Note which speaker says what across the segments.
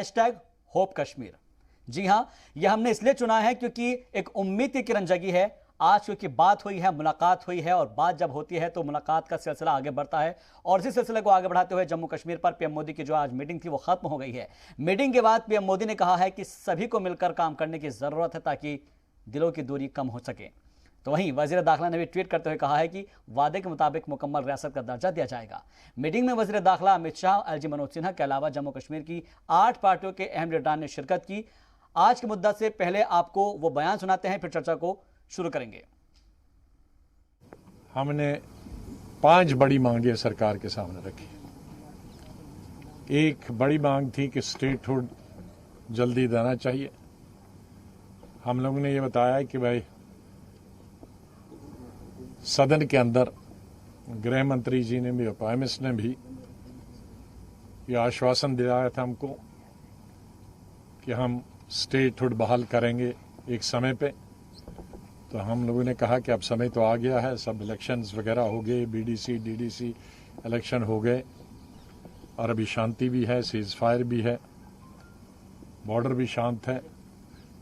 Speaker 1: #HopeKashmir। जी हां, यह हमने इसलिए चुना है क्योंकि एक उम्मीद की किरण जगी है। आज क्योंकि बात हुई है, मुलाकात हुई है, और बात जब होती है तो मुलाकात का सिलसिला आगे बढ़ता है। और इसी सिलसिले को आगे बढ़ाते हुए जम्मू कश्मीर पर पीएम मोदी की जो आज मीटिंग थी वो खत्म हो गई है। मीटिंग के बाद पीएम मोदी ने कहा है कि सभी को मिलकर काम करने की जरूरत है ताकि दिलों की दूरी कम हो सके। तो वहीं वजीर दाखिला ने भी ट्वीट करते हुए कहा है कि वादे के मुताबिक मुकम्मल रियासत का दर्जा दिया जाएगा। मीटिंग में वजीर दाखिला अमित शाह, एलजी मनोज सिन्हा के अलावा जम्मू कश्मीर की 8 पार्टियों के अहम लीडरान ने शिरकत की। आज के मुद्दा से पहले आपको वो बयान सुनाते हैं, फिर चर्चा को शुरू करेंगे।
Speaker 2: हमने 5 बड़ी मांगें सरकार के सामने रखी। एक बड़ी मांग थी कि स्टेटहुड जल्दी देना चाहिए। हम लोगों ने ये बताया कि भाई सदन के अंदर गृह मंत्री जी ने भी और प्राइम मिनिस्टर ने भी ये आश्वासन दिलाया था हमको कि हम स्टेटहुड बहाल करेंगे एक समय पे। तो हम लोगों ने कहा कि अब समय तो आ गया है, सब इलेक्शंस वगैरह हो गए, बीडीसी डीडीसी इलेक्शन हो गए और अभी शांति भी है, सीज फायर भी है, बॉर्डर भी शांत है।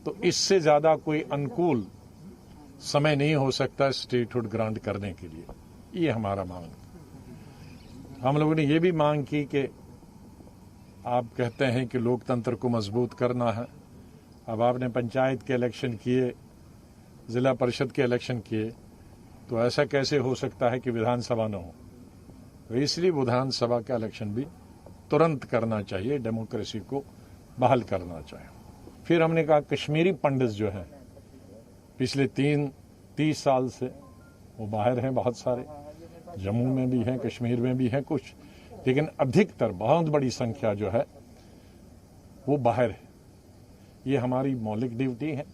Speaker 2: तो इससे ज़्यादा कोई अनुकूल समय नहीं हो सकता स्टेटहुड ग्रांट करने के लिए। ये हमारा मांग। हम लोगों ने ये भी मांग की कि आप कहते हैं कि लोकतंत्र को मजबूत करना है, अब आपने पंचायत के इलेक्शन किए, जिला परिषद के इलेक्शन किए, तो ऐसा कैसे हो सकता है कि विधानसभा न हो। तो इसलिए विधानसभा का इलेक्शन भी तुरंत करना चाहिए, डेमोक्रेसी को बहाल करना चाहिए। फिर हमने कहा कश्मीरी पंडित जो हैं पिछले 30 साल से वो बाहर हैं, बहुत सारे जम्मू में भी हैं, कश्मीर में भी हैं कुछ, लेकिन अधिकतर बहुत बड़ी संख्या जो है वो बाहर है। ये हमारी मौलिक ड्यूटी है,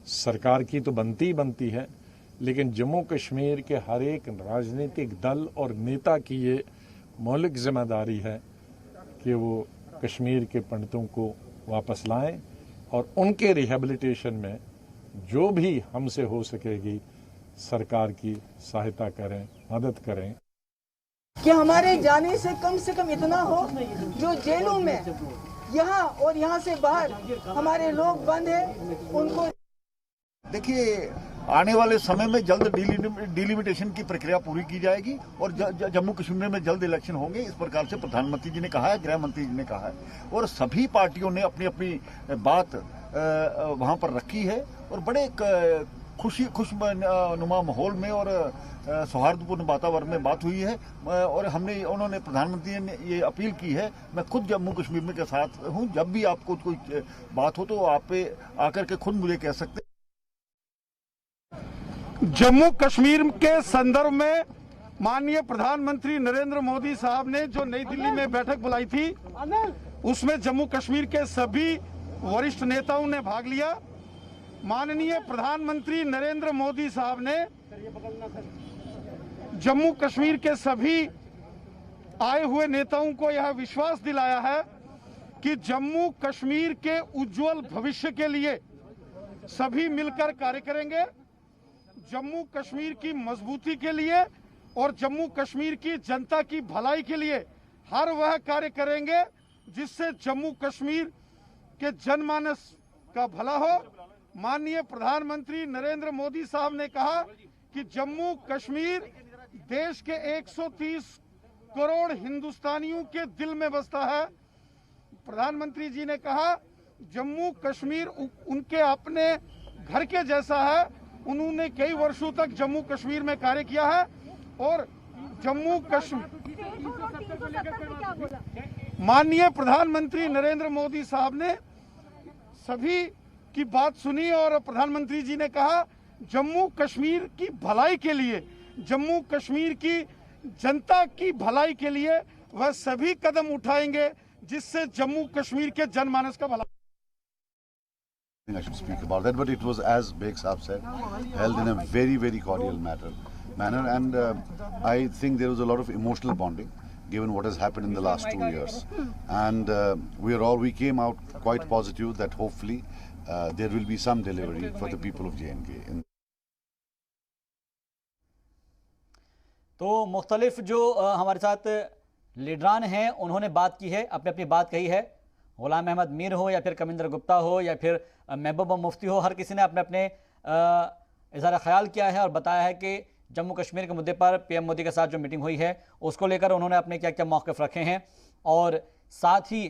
Speaker 2: सरकार की तो बनती ही बनती है, लेकिन जम्मू कश्मीर के हर एक राजनीतिक दल और नेता की ये मौलिक जिम्मेदारी है कि वो कश्मीर के पंडितों को वापस लाएं और उनके रिहेबिलिटेशन में जो भी हमसे हो सकेगी सरकार की सहायता करें, मदद करें।
Speaker 3: कि हमारे जाने से कम इतना हो जो जेलों में यहाँ और यहाँ से बाहर हमारे लोग बंद हैं उनको।
Speaker 4: देखिए, आने वाले समय में जल्द डिलिमिटेशन की प्रक्रिया पूरी की जाएगी और जम्मू कश्मीर में जल्द इलेक्शन होंगे, इस प्रकार से प्रधानमंत्री जी ने कहा है, गृह मंत्री जी ने कहा है, और सभी पार्टियों ने अपनी अपनी बात वहां पर रखी है और बड़े खुशनुमा माहौल में और सौहार्दपूर्ण वातावरण में बात हुई है। और उन्होंने प्रधानमंत्री ने ये अपील की है, मैं खुद जम्मू कश्मीर में के साथ हूँ, जब भी आपको कोई बात हो तो आप पे आकर के खुद मुझे कह सकते।
Speaker 5: जम्मू कश्मीर के संदर्भ में माननीय प्रधानमंत्री नरेंद्र मोदी साहब ने जो नई दिल्ली में बैठक बुलाई थी, उसमें जम्मू कश्मीर के सभी वरिष्ठ नेताओं ने भाग लिया। माननीय प्रधानमंत्री नरेंद्र मोदी साहब ने जम्मू कश्मीर के सभी आए हुए नेताओं को यह विश्वास दिलाया है कि जम्मू कश्मीर के उज्जवल भविष्य के लिए सभी मिलकर कार्य करेंगे, जम्मू कश्मीर की मजबूती के लिए और जम्मू कश्मीर की जनता की भलाई के लिए हर वह कार्य करेंगे जिससे जम्मू कश्मीर के जनमानस का भला हो। माननीय प्रधानमंत्री नरेंद्र मोदी साहब ने कहा कि जम्मू कश्मीर देश के 130 करोड़ हिंदुस्तानियों के दिल में बसता है। प्रधानमंत्री जी ने कहा जम्मू कश्मीर उनके अपने घर के जैसा है। उन्होंने कई वर्षों तक जम्मू कश्मीर में कार्य किया है और जम्मू कश्मीर माननीय प्रधानमंत्री नरेंद्र मोदी साहब ने सभी की बात सुनी और प्रधानमंत्री जी ने कहा जम्मू कश्मीर की भलाई के लिए, जम्मू कश्मीर की जनता की भलाई के लिए वह सभी कदम उठाएंगे जिससे जम्मू कश्मीर के जनमानस का भला।
Speaker 6: I should speak about that, but it was, as Beg Saab said, held in a very, very cordial manner, and I think there was a lot of emotional bonding, given what has happened in the last 2 years, and we came out quite positive that hopefully there will be some delivery for the people of J&K.
Speaker 1: तो मुख्तलिफ जो हमारे साथ लीडरान हैं उन्होंने बात की है, अपनी अपनी बात कही है। गुलाम अहमद मीर हो या फिर कमिंदर गुप्ता हो या फिर महबूबा मुफ्ती हो, हर किसी ने अपने अपने इज़हार ख्याल किया है और बताया है कि जम्मू कश्मीर के मुद्दे पर पीएम मोदी के साथ जो मीटिंग हुई है उसको लेकर उन्होंने अपने क्या क्या मौक़िफ़ रखे हैं, और साथ ही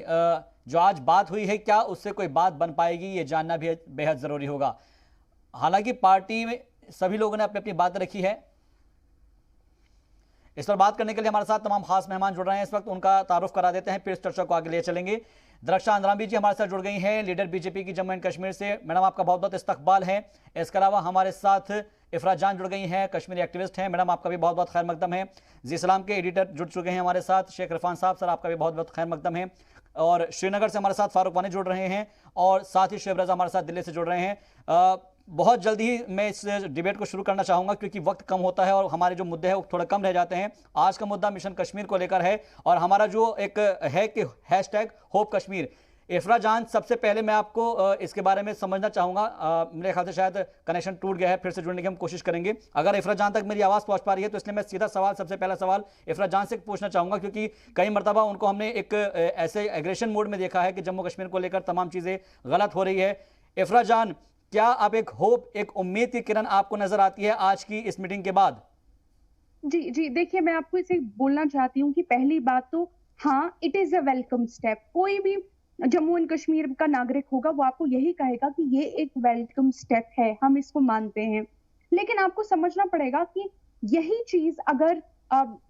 Speaker 1: जो आज बात हुई है क्या उससे कोई बात बन पाएगी, ये जानना भी बेहद ज़रूरी होगा। हालांकि पार्टी में सभी लोगों ने अपनी अपनी बात रखी है। इस पर बात करने के लिए हमारे साथ तमाम खास मेहमान जुड़ रहे हैं इस वक्त, उनका तारुफ करा देते हैं, फिर इस चर्चा को आगे ले चलेंगे। दरख्शान अंद्राबी जी हमारे साथ जुड़ गई हैं, लीडर बीजेपी की जम्मू एंड कश्मीर से। मैडम आपका बहुत बहुत इस्तकबाल है। इसके अलावा हमारे साथ इफरा जान जुड़ गई हैं, कश्मीरी एक्टिविस्ट हैं। मैडम आपका भी बहुत बहुत खैर मकदम है। जी सलाम के एडिटर जुड़ चुके हैं हमारे साथ, शेख इरफान साहब, सर आपका भी बहुत बहुत खैर मकदम है। और श्रीनगर से हमारे साथ फारूक वानी जुड़ रहे हैं, और साथ ही शेब रजा हमारे साथ दिल्ली से जुड़ रहे हैं। बहुत जल्दी ही मैं इस डिबेट को शुरू करना चाहूँगा क्योंकि वक्त कम होता है और हमारे जो मुद्दे हैं वो थोड़ा कम रह जाते हैं। आज का मुद्दा मिशन कश्मीर को लेकर है और हमारा जो एक है कि हैशटैग होप कश्मीर। इफरा जान, सबसे पहले मैं आपको इसके बारे में समझना चाहूँगा। मेरे ख्याल से शायद कनेक्शन टूट गया है, फिर से जुड़ने की हम कोशिश करेंगे। अगर इफरा जान तक मेरी आवाज़ पहुँच पा रही है तो इसलिए मैं सीधा सवाल, सबसे पहला सवाल इफरा जान से पूछना चाहूँगा क्योंकि कई मरतबा उनको हमने एक ऐसे एग्रेशन मोड में देखा है कि जम्मू कश्मीर को लेकर तमाम चीज़ें गलत हो रही है। इफरा जान, क्या अब एक होप, एक उम्मीद की किरण आपको नजर आती है आज की इस मीटिंग के बाद?
Speaker 7: जी जी, देखिए मैं आपको इसे बोलना चाहती हूँ कि पहली बात तो हाँ, it is a welcome step. कोई भी जम्मू एंड कश्मीर का नागरिक होगा वो आपको यही कहेगा कि ये एक वेलकम स्टेप है, हम इसको मानते हैं। लेकिन आपको समझना पड़ेगा कि यही चीज अगर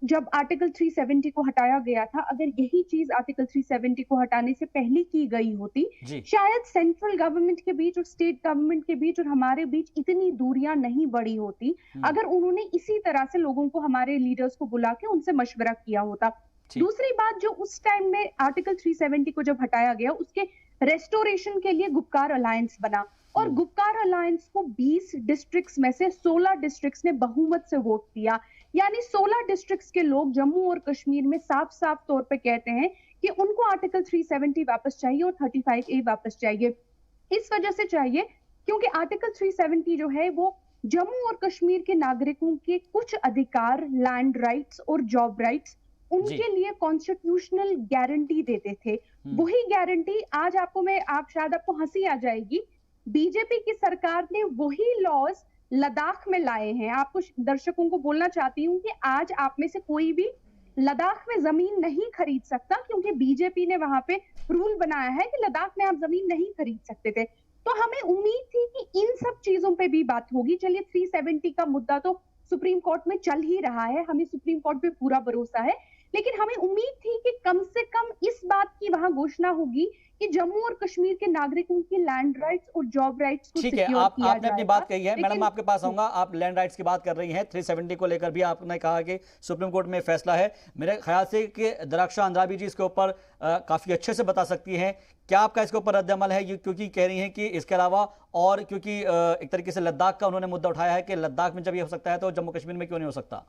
Speaker 7: जब आर्टिकल 370 को हटाया गया था, अगर यही चीज आर्टिकल 370 को हटाने से पहले की गई होती, शायद सेंट्रल गवर्नमेंट के बीच और स्टेट गवर्नमेंट के बीच और हमारे बीच इतनी दूरियां नहीं बढ़ी होती अगर उन्होंने इसी तरह से लोगों को, हमारे लीडर्स को बुला के उनसे मशवरा किया होता। दूसरी बात, जो उस टाइम में आर्टिकल 370 को जब हटाया गया उसके रेस्टोरेशन के लिए गुपकार अलायंस बना और गुपकार अलायंस को 20 डिस्ट्रिक्ट्स में से 16 डिस्ट्रिक्ट्स ने बहुमत से वोट दिया। यानी 16 डिस्ट्रिक्ट्स के लोग जम्मू और कश्मीर में साफ साफ तौर पे कहते हैं कि उनको आर्टिकल 370 वापस चाहिए और 35A वापस चाहिए। इस वजह से चाहिए क्योंकि आर्टिकल 370 जो है वो जम्मू और कश्मीर के नागरिकों के कुछ अधिकार, लैंड राइट्स और जॉब राइट्स, उनके लिए कॉन्स्टिट्यूशनल गारंटी देते थे। वही गारंटी आज आप शायद आपको हंसी आ जाएगी, बीजेपी की सरकार ने वही लॉज लद्दाख में लाए हैं। आपको दर्शकों को बोलना चाहती हूँ कि आज आप में से कोई भी लद्दाख में जमीन नहीं खरीद सकता क्योंकि बीजेपी ने वहां पे रूल बनाया है कि लद्दाख में आप जमीन नहीं खरीद सकते थे। तो हमें उम्मीद थी कि इन सब चीजों पे भी बात होगी। चलिए 370 का मुद्दा तो सुप्रीम कोर्ट में चल ही रहा है, हमें सुप्रीम कोर्ट पे पूरा भरोसा है, लेकिन हमें उम्मीद थी कि कम से कम इस बात की वहां घोषणा होगी कि जम्मू और कश्मीर के नागरिकों की लैंड राइट्स और जॉब राइट्स को सिक्योर किया जाएगा।
Speaker 1: आपने अपनी बात कही है। मैडम आपके पास आऊंगा, आप लैंड राइट्स की बात कर रही हैं, 370 को लेकर भी आपने कहा कि सुप्रीम कोर्ट में फैसला है। मेरे ख्याल से कि दरख्शान अंद्राबी जी इसके ऊपर काफी अच्छे से बता सकती हैं। क्या आपका इसके ऊपर रद्द अमल है? क्योंकि कह रही हैं कि इसके अलावा और, क्योंकि एक तरीके से लद्दाख का उन्होंने मुद्दा उठाया है कि लद्दाख में जब ये हो सकता है तो जम्मू कश्मीर में क्यों नहीं हो सकता?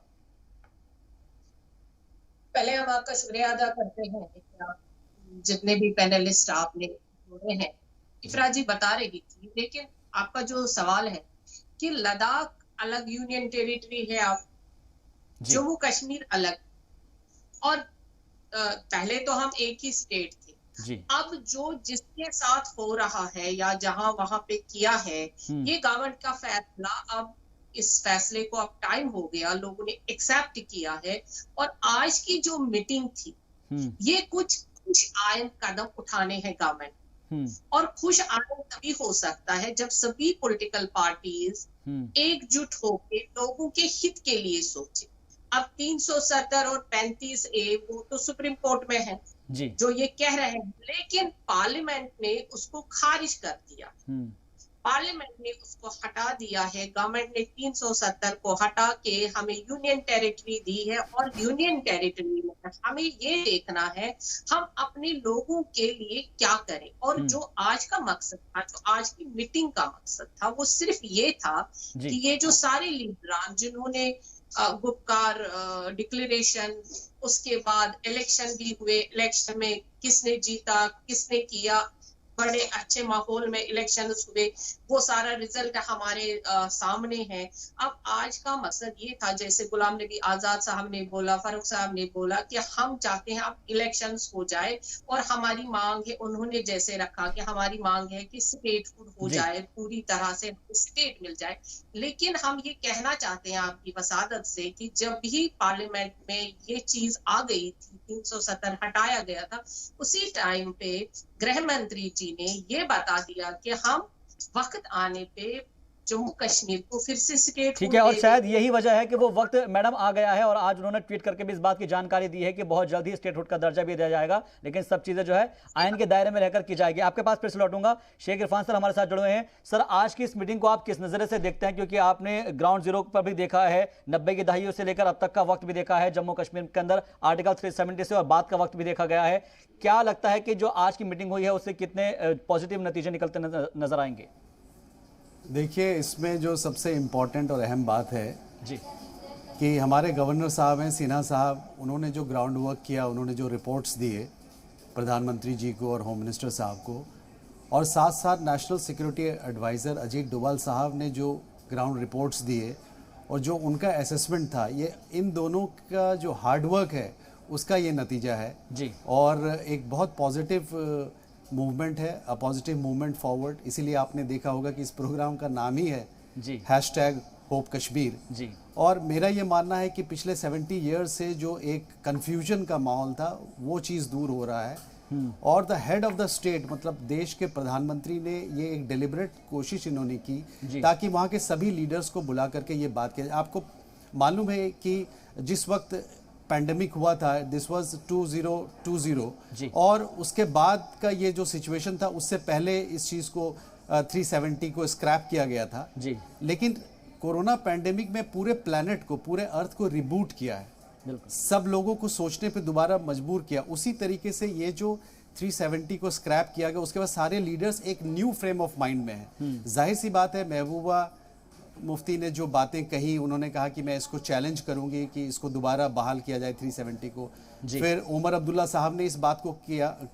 Speaker 8: पहले हम आपका शुक्रिया अदा करते हैं कि आप जितने भी पैनलिस्ट आपने जोड़े हैं। इफरा जी बता रही थी, लेकिन आपका जो सवाल है कि लद्दाख अलग यूनियन टेरिटरी है, आप जम्मू कश्मीर अलग, और पहले तो हम एक ही स्टेट थे जी। अब जो जिसके साथ हो रहा है या जहां वहां पे किया है, ये गवर्नमेंट का फैसला, अब इस फैसले को अब टाइम हो गया, लोगों ने एक्सेप्ट किया है। और आज की जो मीटिंग थी, ये कुछ आयन कदम उठाने हैं गवर्नमेंट, और खुश आयन तभी हो सकता है जब सभी पॉलिटिकल पार्टीज एकजुट होकर लोगों के हित के लिए सोचे। अब 370 और 35A वो तो सुप्रीम कोर्ट में है जी, जो ये कह रहे हैं, लेकिन पार्लियामेंट ने उसको खारिज कर दिया। पार्लियामेंट ने उसको हटा दिया है। गवर्नमेंट ने 370 को हटा के हमें यूनियन टेरिटरी दी है, और यूनियन टेरिटरी में हमें ये देखना है हम अपने लोगों के लिए क्या करें। और जो आज का मकसद था, जो आज की मीटिंग का मकसद था, वो सिर्फ ये था कि ये जो सारे लीडरान जिन्होंने गुपकार डिक्लेरेशन, उसके बाद इलेक्शन भी हुए, इलेक्शन में किसने जीता, किसने किया, बड़े अच्छे माहौल में इलेक्शन हुए, वो सारा रिजल्ट हमारे सामने है। अब आज का मकसद ये था, जैसे गुलाम नबी आजाद साहब ने बोला, फारूक साहब ने बोला कि हम चाहते हैं अब इलेक्शंस हो जाए और हमारी मांग है, उन्होंने जैसे रखा कि हमारी मांग है कि स्टेटहुड हो जाए, पूरी तरह से स्टेट मिल जाए। लेकिन हम ये कहना चाहते हैं आपकी वसादत से कि जब भी पार्लियामेंट में ये चीज आ गई थी, 370 हटाया गया था, उसी टाइम पे गृह मंत्री जी ने ये बता दिया कि हम वक्त आने पे जम्मू कश्मीर को फिर से स्टेट,
Speaker 1: ठीक है, और शायद यही वजह है कि वो वक्त मैडम आ गया है और आज उन्होंने ट्वीट करके भी इस बात की जानकारी दी है कि बहुत जल्द ही स्टेटहुड का दर्जा भी दिया जाएगा, लेकिन सब चीजें जो है आइन के दायरे में रहकर की जाएगी। आपके पास फिर से लौटूंगा, शेख इरफान सर हमारे साथ जुड़े हुए हैं। सर, आज की इस मीटिंग को आप किस नजरिए से देखते हैं, क्योंकि आपने ग्राउंड जीरो पर भी देखा है, 90 की दहाइयों से लेकर अब तक का वक्त भी देखा है, जम्मू कश्मीर के अंदर आर्टिकल 370 से और बाद का वक्त भी देखा गया है। क्या लगता है कि जो आज की मीटिंग हुई है उससे कितने पॉजिटिव नतीजे निकलते नजर आएंगे?
Speaker 9: देखिए, इसमें जो सबसे इम्पॉर्टेंट और अहम बात है
Speaker 1: जी
Speaker 9: कि हमारे गवर्नर साहब हैं, सिन्हा साहब, उन्होंने जो ग्राउंड वर्क किया, उन्होंने जो रिपोर्ट्स दिए प्रधानमंत्री जी को और होम मिनिस्टर साहब को, और साथ साथ national security adviser Ajit Doval साहब ने जो ग्राउंड रिपोर्ट्स दिए और जो उनका असेसमेंट था, ये इन दोनों का जो हार्डवर्क है उसका ये नतीजा है
Speaker 1: जी।
Speaker 9: और एक बहुत पॉजिटिव मूवमेंट है, अ पॉजिटिव मूवमेंट फॉरवर्ड। इसीलिए आपने देखा होगा कि इस प्रोग्राम का नाम ही है
Speaker 1: जी
Speaker 9: #होप कश्मीर
Speaker 1: जी।
Speaker 9: और मेरा ये मानना है कि पिछले 70 ईयर्स से जो एक कन्फ्यूजन का माहौल था वो चीज़ दूर हो रहा है और the head of the state, मतलब देश के प्रधानमंत्री ने ये एक डेलिब्रेट कोशिश इन्होंने की ताकि वहाँ के सभी लीडर्स को बुला करके ये बात की। आपको मालूम है कि जिस वक्त पैंडेमिक हुआ था, दिस वाज 2020 और उसके बाद का ये जो सिचुएशन था, उससे पहले इस चीज़ को 370 को स्क्रैप किया गया था
Speaker 1: जी।
Speaker 9: लेकिन कोरोना पैंडेमिक में पूरे प्लैनेट को, पूरे अर्थ को रिबूट किया है, सब लोगों को सोचने पे दोबारा मजबूर किया। उसी तरीके से ये जो 370 को स्क्रैप किया गया, उसके बाद सारे लीडर्स एक न्यू फ्रेम ऑफ माइंड में हैं। जाहिर सी बात है, महबूबा मुफ्ती ने जो बातें कही, उन्होंने कहा कि मैं इसको चैलेंज करूंगी कि इसको दोबारा बहाल किया जाए 370 को। फिर उमर अब्दुल्ला साहब ने इस बात को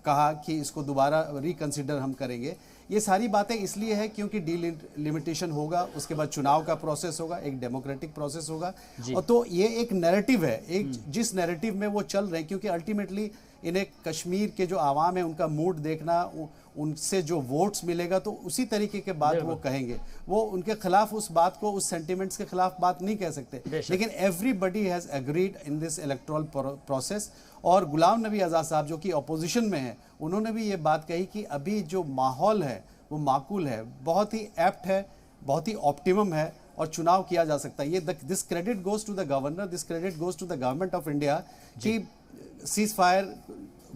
Speaker 9: कहा कि इसको दोबारा रिकंसिडर हम करेंगे। ये सारी बातें इसलिए है क्योंकि डिलिमिटेशन होगा, उसके बाद चुनाव का प्रोसेस होगा, एक डेमोक्रेटिक प्रोसेस होगा, और तो ये एक नैरेटिव है, एक जिस नैरेटिव में वो चल रहे हैं, क्योंकि अल्टीमेटली इन्हें कश्मीर के जो आवाम है उनका मूड देखना, उनसे जो वोट्स मिलेगा तो उसी तरीके के बात वो कहेंगे। वो उनके खिलाफ उस बात को, उस सेंटिमेंट्स के खिलाफ बात नहीं कह सकते, लेकिन everybody has agreed in this electoral process. और गुलाम नबी आज़ाद साहब जो कि अपोजिशन में है, उन्होंने भी ये बात कही कि अभी जो माहौल है वो माकूल है, बहुत ही एप्ट है, बहुत ही ऑप्टिमम है और चुनाव किया जा सकता है। ये this credit goes to the governor, this credit goes to the government of India कि सीज फायर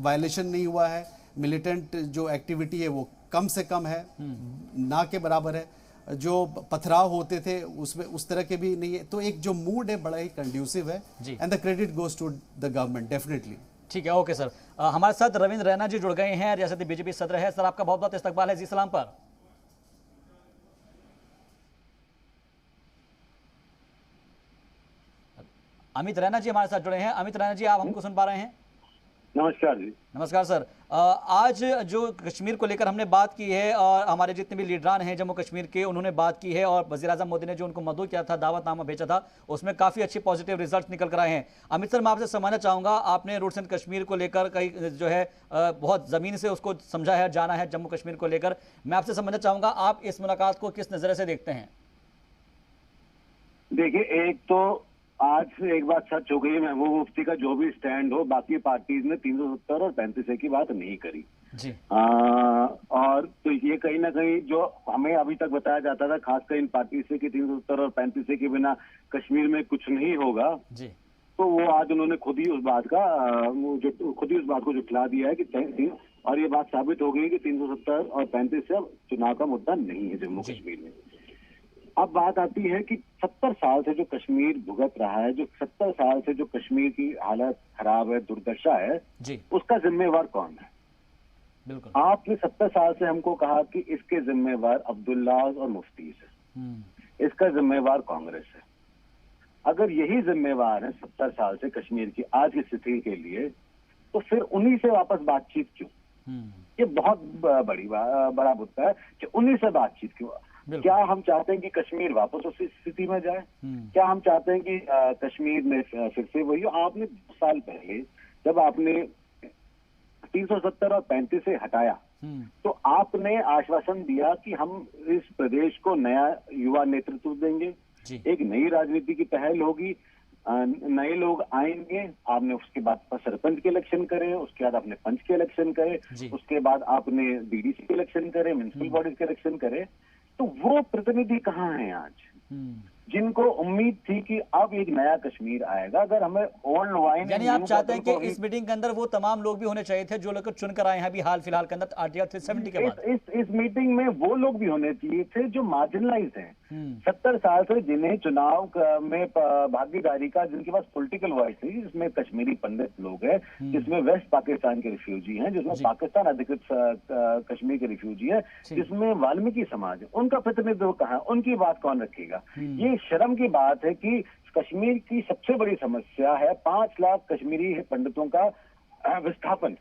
Speaker 9: वायलेशन नहीं हुआ है, मिलिटेंट जो एक्टिविटी है वो कम से कम है, ना के बराबर है, जो पथराव होते थे उसमें उस तरह के भी नहीं है। तो एक जो मूड है बड़ा ही कंड्यूसिव है and the credit goes to the government definitely.
Speaker 1: ठीक है, ओके सर। हमारे साथ रविंद्र रैना जी जुड़ गए हैं, रियासती बीजेपी सदर है। सर, आपका बहुत बहुत इस्तकबाल है जी सलाम पर। अमित रैना जी हमारे साथ जुड़े हैं। अमित रैना जी, आप हमको सुन पा रहे हैं?
Speaker 10: नमस्कार जी।
Speaker 1: नमस्कार सर। आज जो कश्मीर को लेकर हमने बात की है और हमारे जितने भी लीडरान हैं जम्मू कश्मीर के, उन्होंने बात की है और वज़ीर आज़म मोदी ने जो उनको मदऊ किया था, दावतनामा भेजा था, उसमें काफ़ी अच्छी पॉजिटिव रिजल्ट निकल कर आए हैं। अमित सर, मैं आपसे समझना चाहूँगा, आपने रूट्स एंड कश्मीर को लेकर कई जो है बहुत ज़मीन से उसको समझा है, जाना है जम्मू कश्मीर को लेकर। मैं आपसे समझना चाहूँगा, आप इस मुलाकात को किस नज़रिए से देखते हैं?
Speaker 10: देखिए, एक तो आज एक बात सच हो गई है, महबूब मुफ्ती का जो भी स्टैंड हो, बाकी पार्टीज ने 370 और 35A की बात नहीं करी
Speaker 1: जी।
Speaker 10: और तो ये कहीं ना कहीं जो हमें अभी तक बताया जाता था, खासकर इन पार्टी से कि 370 और 35A के बिना कश्मीर में कुछ नहीं होगा
Speaker 1: जी,
Speaker 10: तो वो आज उन्होंने खुद ही उस बात को जुटला दिया है कि और ये बात साबित हो गई कि 370 और 35 से अब चुनाव का मुद्दा नहीं है जम्मू कश्मीर में। अब बात आती है कि 70 साल से जो कश्मीर भुगत रहा है, जो 70 साल से जो कश्मीर की हालत खराब है, दुर्दशा है
Speaker 1: जी,
Speaker 10: उसका जिम्मेवार कौन है?
Speaker 1: बिल्कुल।
Speaker 10: आपने 70 साल से हमको कहा कि इसके जिम्मेवार अब्दुल्ला और मुफ्ती है, इसका जिम्मेवार कांग्रेस है। अगर यही जिम्मेवार है 70 साल से कश्मीर की आज की स्थिति के लिए, तो फिर उन्हीं से वापस बातचीत क्यों? ये बहुत बड़ा मुद्दा है कि उन्हीं से बातचीत क्यों। क्या हम चाहते हैं कि कश्मीर वापस उसी स्थिति में जाए? क्या हम चाहते हैं कि कश्मीर में फिर से वही हो? आपने 2 साल पहले जब आपने 370 और 35 से हटाया तो आपने आश्वासन दिया कि हम इस प्रदेश को नया युवा नेतृत्व देंगे, एक नई राजनीति की पहल होगी, नए लोग आएंगे। आपने उसके बाद सरपंच के इलेक्शन करे, उसके बाद आपने पंच के इलेक्शन करे, उसके बाद आपने बीडीसी के इलेक्शन करे, म्युनिसिपल बॉडीज के इलेक्शन करे। तो वो प्रतिनिधि कहाँ हैं आज जिनको उम्मीद थी कि अब एक नया कश्मीर आएगा? अगर हमें ओल्ड वाइन,
Speaker 1: यानी आप चाहते हैं कि इस मीटिंग के अंदर वो तमाम लोग भी होने चाहिए थे जो लोग चुनकर आए हैं अभी हाल फिलहाल के अंदर आर्टिकल 370 के बाद।
Speaker 10: इस मीटिंग में वो लोग भी होने चाहिए थे जो मार्जिनलाइज हैं, 70 साल से जिन्हें चुनाव में भागीदारी का, जिनके पास पॉलिटिकल वॉइस है, जिसमें कश्मीरी पंडित लोग हैं, जिसमें वेस्ट पाकिस्तान के रिफ्यूजी हैं, जिसमें पाकिस्तान अधिकृत कश्मीर के रिफ्यूजी है, जिसमें वाल्मीकि समाज है, उनका प्रतिनिधित्व कहाँ है? उनकी बात कौन रखेगा? ये शर्म की बात है कि कश्मीर की सबसे बड़ी समस्या है 5 लाख कश्मीरी पंडितों का विस्थापन,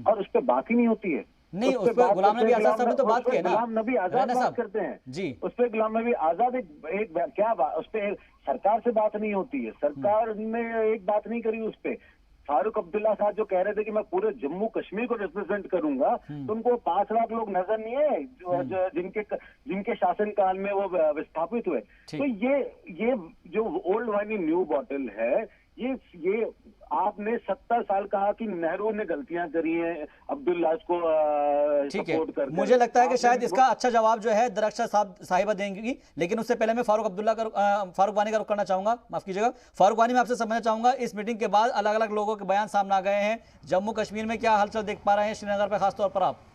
Speaker 10: और उस पर बात ही नहीं होती है।
Speaker 1: नहीं, उस पर गुलाम नबी आजाद साहब ने तो बात की है ना,
Speaker 10: गुलाम नबी आजाद बात करते हैं
Speaker 1: जी,
Speaker 10: उस पर गुलाम नबी आजाद एक क्या बात, उस पर सरकार से बात नहीं होती है, सरकार ने एक बात नहीं करी उस पर। फारूक अब्दुल्ला साहब जो कह रहे थे कि मैं पूरे जम्मू कश्मीर को रिप्रेजेंट करूंगा, तो उनको 5 लाख लोग नजर नहीं है जिनके शासनकाल में वो विस्थापित हुए। तो ये जो old wine in new bottle है, ये आपने 70 साल कहा कि नेहरू ने गलतियां करी हैं अब्दुल्ला को सपोर्ट करके।
Speaker 1: मुझे लगता है कि शायद इसका अच्छा जवाब जो है दरक्षा साहिबा देंगी, लेकिन उससे पहले मैं फारूक वानी का रुख करना चाहूंगा, माफ कीजिएगा। फारूक वानी, मैं आपसे समझना चाहूंगा, इस मीटिंग के बाद अलग अलग लोगों के बयान सामने आ गए हैं, जम्मू कश्मीर में क्या हलचल देख पा रहे हैं, श्रीनगर पर खासतौर पर आप?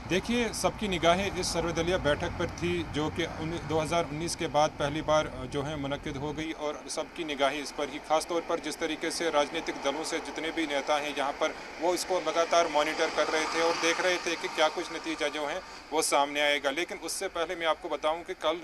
Speaker 11: देखिए, सबकी निगाहें इस सर्वदलीय बैठक पर थी जो कि 2019 के बाद पहली बार जो है मुनक्किद हो गई, और सबकी निगाहें इस पर ही, खास तौर पर जिस तरीके से राजनीतिक दलों से जितने भी नेता हैं यहाँ पर, वो इसको लगातार मॉनिटर कर रहे थे और देख रहे थे कि क्या कुछ नतीजा जो है वो सामने आएगा। लेकिन उससे पहले मैं आपको बताऊँ कि कल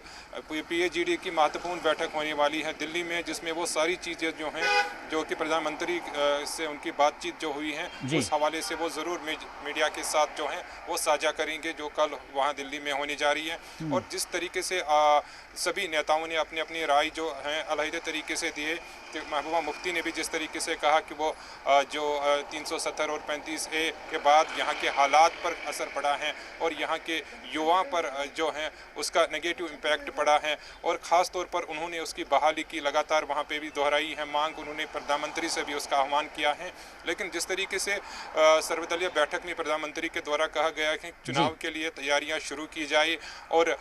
Speaker 11: PAGD की महत्वपूर्ण बैठक होने वाली है दिल्ली में, जिसमें वो सारी चीज़ें जो हैं, जो कि प्रधानमंत्री से उनकी बातचीत जो हुई है, उस हवाले से वो ज़रूर मीडिया के साथ जो है वो साझा करेंगे, जो कल वहां दिल्ली में होने जा रही है। और जिस तरीके से सभी नेताओं ने अपनी अपनी राय जो है अलग तरीके से दिए, कि महबूबा मुफ्ती ने भी जिस तरीके से कहा कि वो जो 370 और 35A के बाद यहाँ के हालात पर असर पड़ा है और यहाँ के युवाओं पर जो है उसका नेगेटिव इम्पैक्ट पड़ा है, और ख़ास तौर पर उन्होंने उसकी बहाली की लगातार वहाँ पे भी दोहराई है मांग, उन्होंने प्रधानमंत्री से भी उसका आह्वान किया है। लेकिन जिस तरीके से सर्वदलीय बैठक में प्रधानमंत्री के द्वारा कहा गया कि चुनाव के लिए तैयारियां शुरू की जाए, और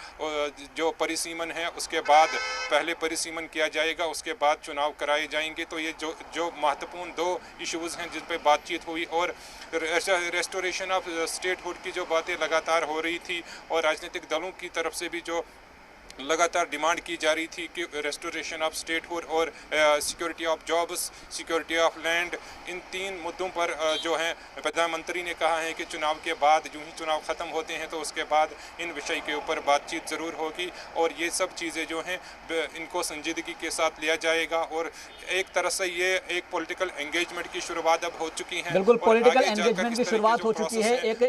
Speaker 11: जो परिसीमन है उसके बाद पहले परिसीमन किया जाएगा, उसके बाद चुनाव कराए जाएंगे। तो ये जो महत्वपूर्ण 2 इश्यूज़ हैं जिन पे बातचीत हुई, और रेस्टोरेशन ऑफ स्टेटहुड की जो बातें लगातार हो रही थी, और राजनीतिक दलों की तरफ से भी जो लगातार डिमांड की जा रही थी कि रेस्टोरेशन ऑफ स्टेटहुड और security of jobs, security of land, इन 3 मुद्दों पर जो है प्रधानमंत्री ने कहा है कि चुनाव के बाद, यूं ही चुनाव ख़त्म होते हैं तो उसके बाद इन विषय के ऊपर बातचीत ज़रूर होगी, और ये सब चीज़ें जो हैं इनको संजीदगी के साथ लिया जाएगा। और एक तरह से ये एक पॉलिटिकल एंगेजमेंट की शुरुआत अब हो चुकी है।
Speaker 1: बिल्कुल, पॉलिटिकल एंगेजमेंट की शुरुआत हो चुकी है, एक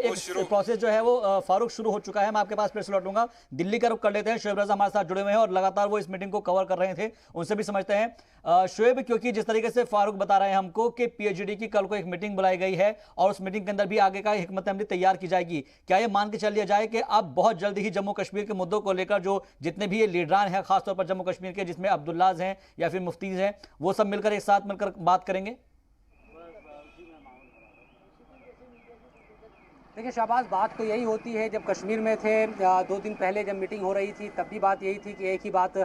Speaker 1: प्रोसेस जो है वो फारूक शुरू हो चुका है। मैं आपके पास फिर से लौटूंगा, दिल्ली का रुख कर लेते हैं। शोएब रजा हमारे साथ जुड़े हुए हैं और लगातार वो इस मीटिंग को कवर कर रहे थे, उनसे भी समझते हैं। शोएब, क्योंकि जिस तरीके से फारूक बता रहे हैं हमको कि PAGD की कल को एक मीटिंग बुलाई गई है और उस मीटिंग के अंदर भी आगे का हिकमत अमली तैयार की जाएगी, क्या ये मान के चल लिया जाए कि अब बहुत जल्द ही जम्मू कश्मीर के मुद्दों को लेकर जो जितने भी ये लीडरान हैं, खासतौर पर जम्मू कश्मीर के, जिसमें अब्दुल्लाज हैं या फिर मुफ्तीज हैं, वो सब मिलकर एक साथ मिलकर बात करेंगे?
Speaker 12: देखिए शाहबाज, बात तो यही होती है, जब कश्मीर में थे 2 दिन पहले जब मीटिंग हो रही थी तब भी बात यही थी कि एक ही बात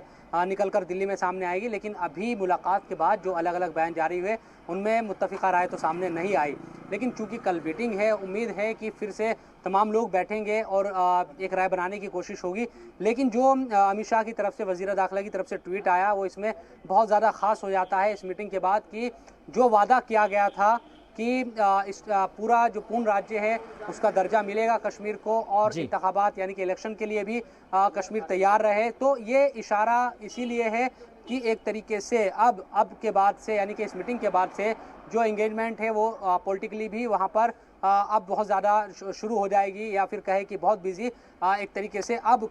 Speaker 12: निकल कर दिल्ली में सामने आएगी, लेकिन अभी मुलाकात के बाद जो अलग अलग बयान जारी हुए उनमें मुत्तफ़िक़ा राय तो सामने नहीं आई। लेकिन चूंकि कल मीटिंग है, उम्मीद है कि फिर से तमाम लोग बैठेंगे और एक राय बनाने की कोशिश होगी। लेकिन जो अमित शाह की तरफ से, वज़ीर दाखिला की तरफ से ट्वीट आया, वो इसमें बहुत ज़्यादा ख़ास हो जाता है इस मीटिंग के बाद, कि जो वादा किया गया था कि इस पूरा जो पूर्ण राज्य है उसका दर्जा मिलेगा कश्मीर को, और इंतखाबात यानी कि इलेक्शन के लिए भी कश्मीर तैयार रहे। तो ये इशारा इसीलिए है कि एक तरीके से अब के बाद से, यानी कि इस मीटिंग के बाद से जो एंगेजमेंट है वो पॉलिटिकली भी वहाँ पर अब बहुत ज़्यादा शुरू हो जाएगी, या फिर कहे कि बहुत बिजी एक तरीके से अब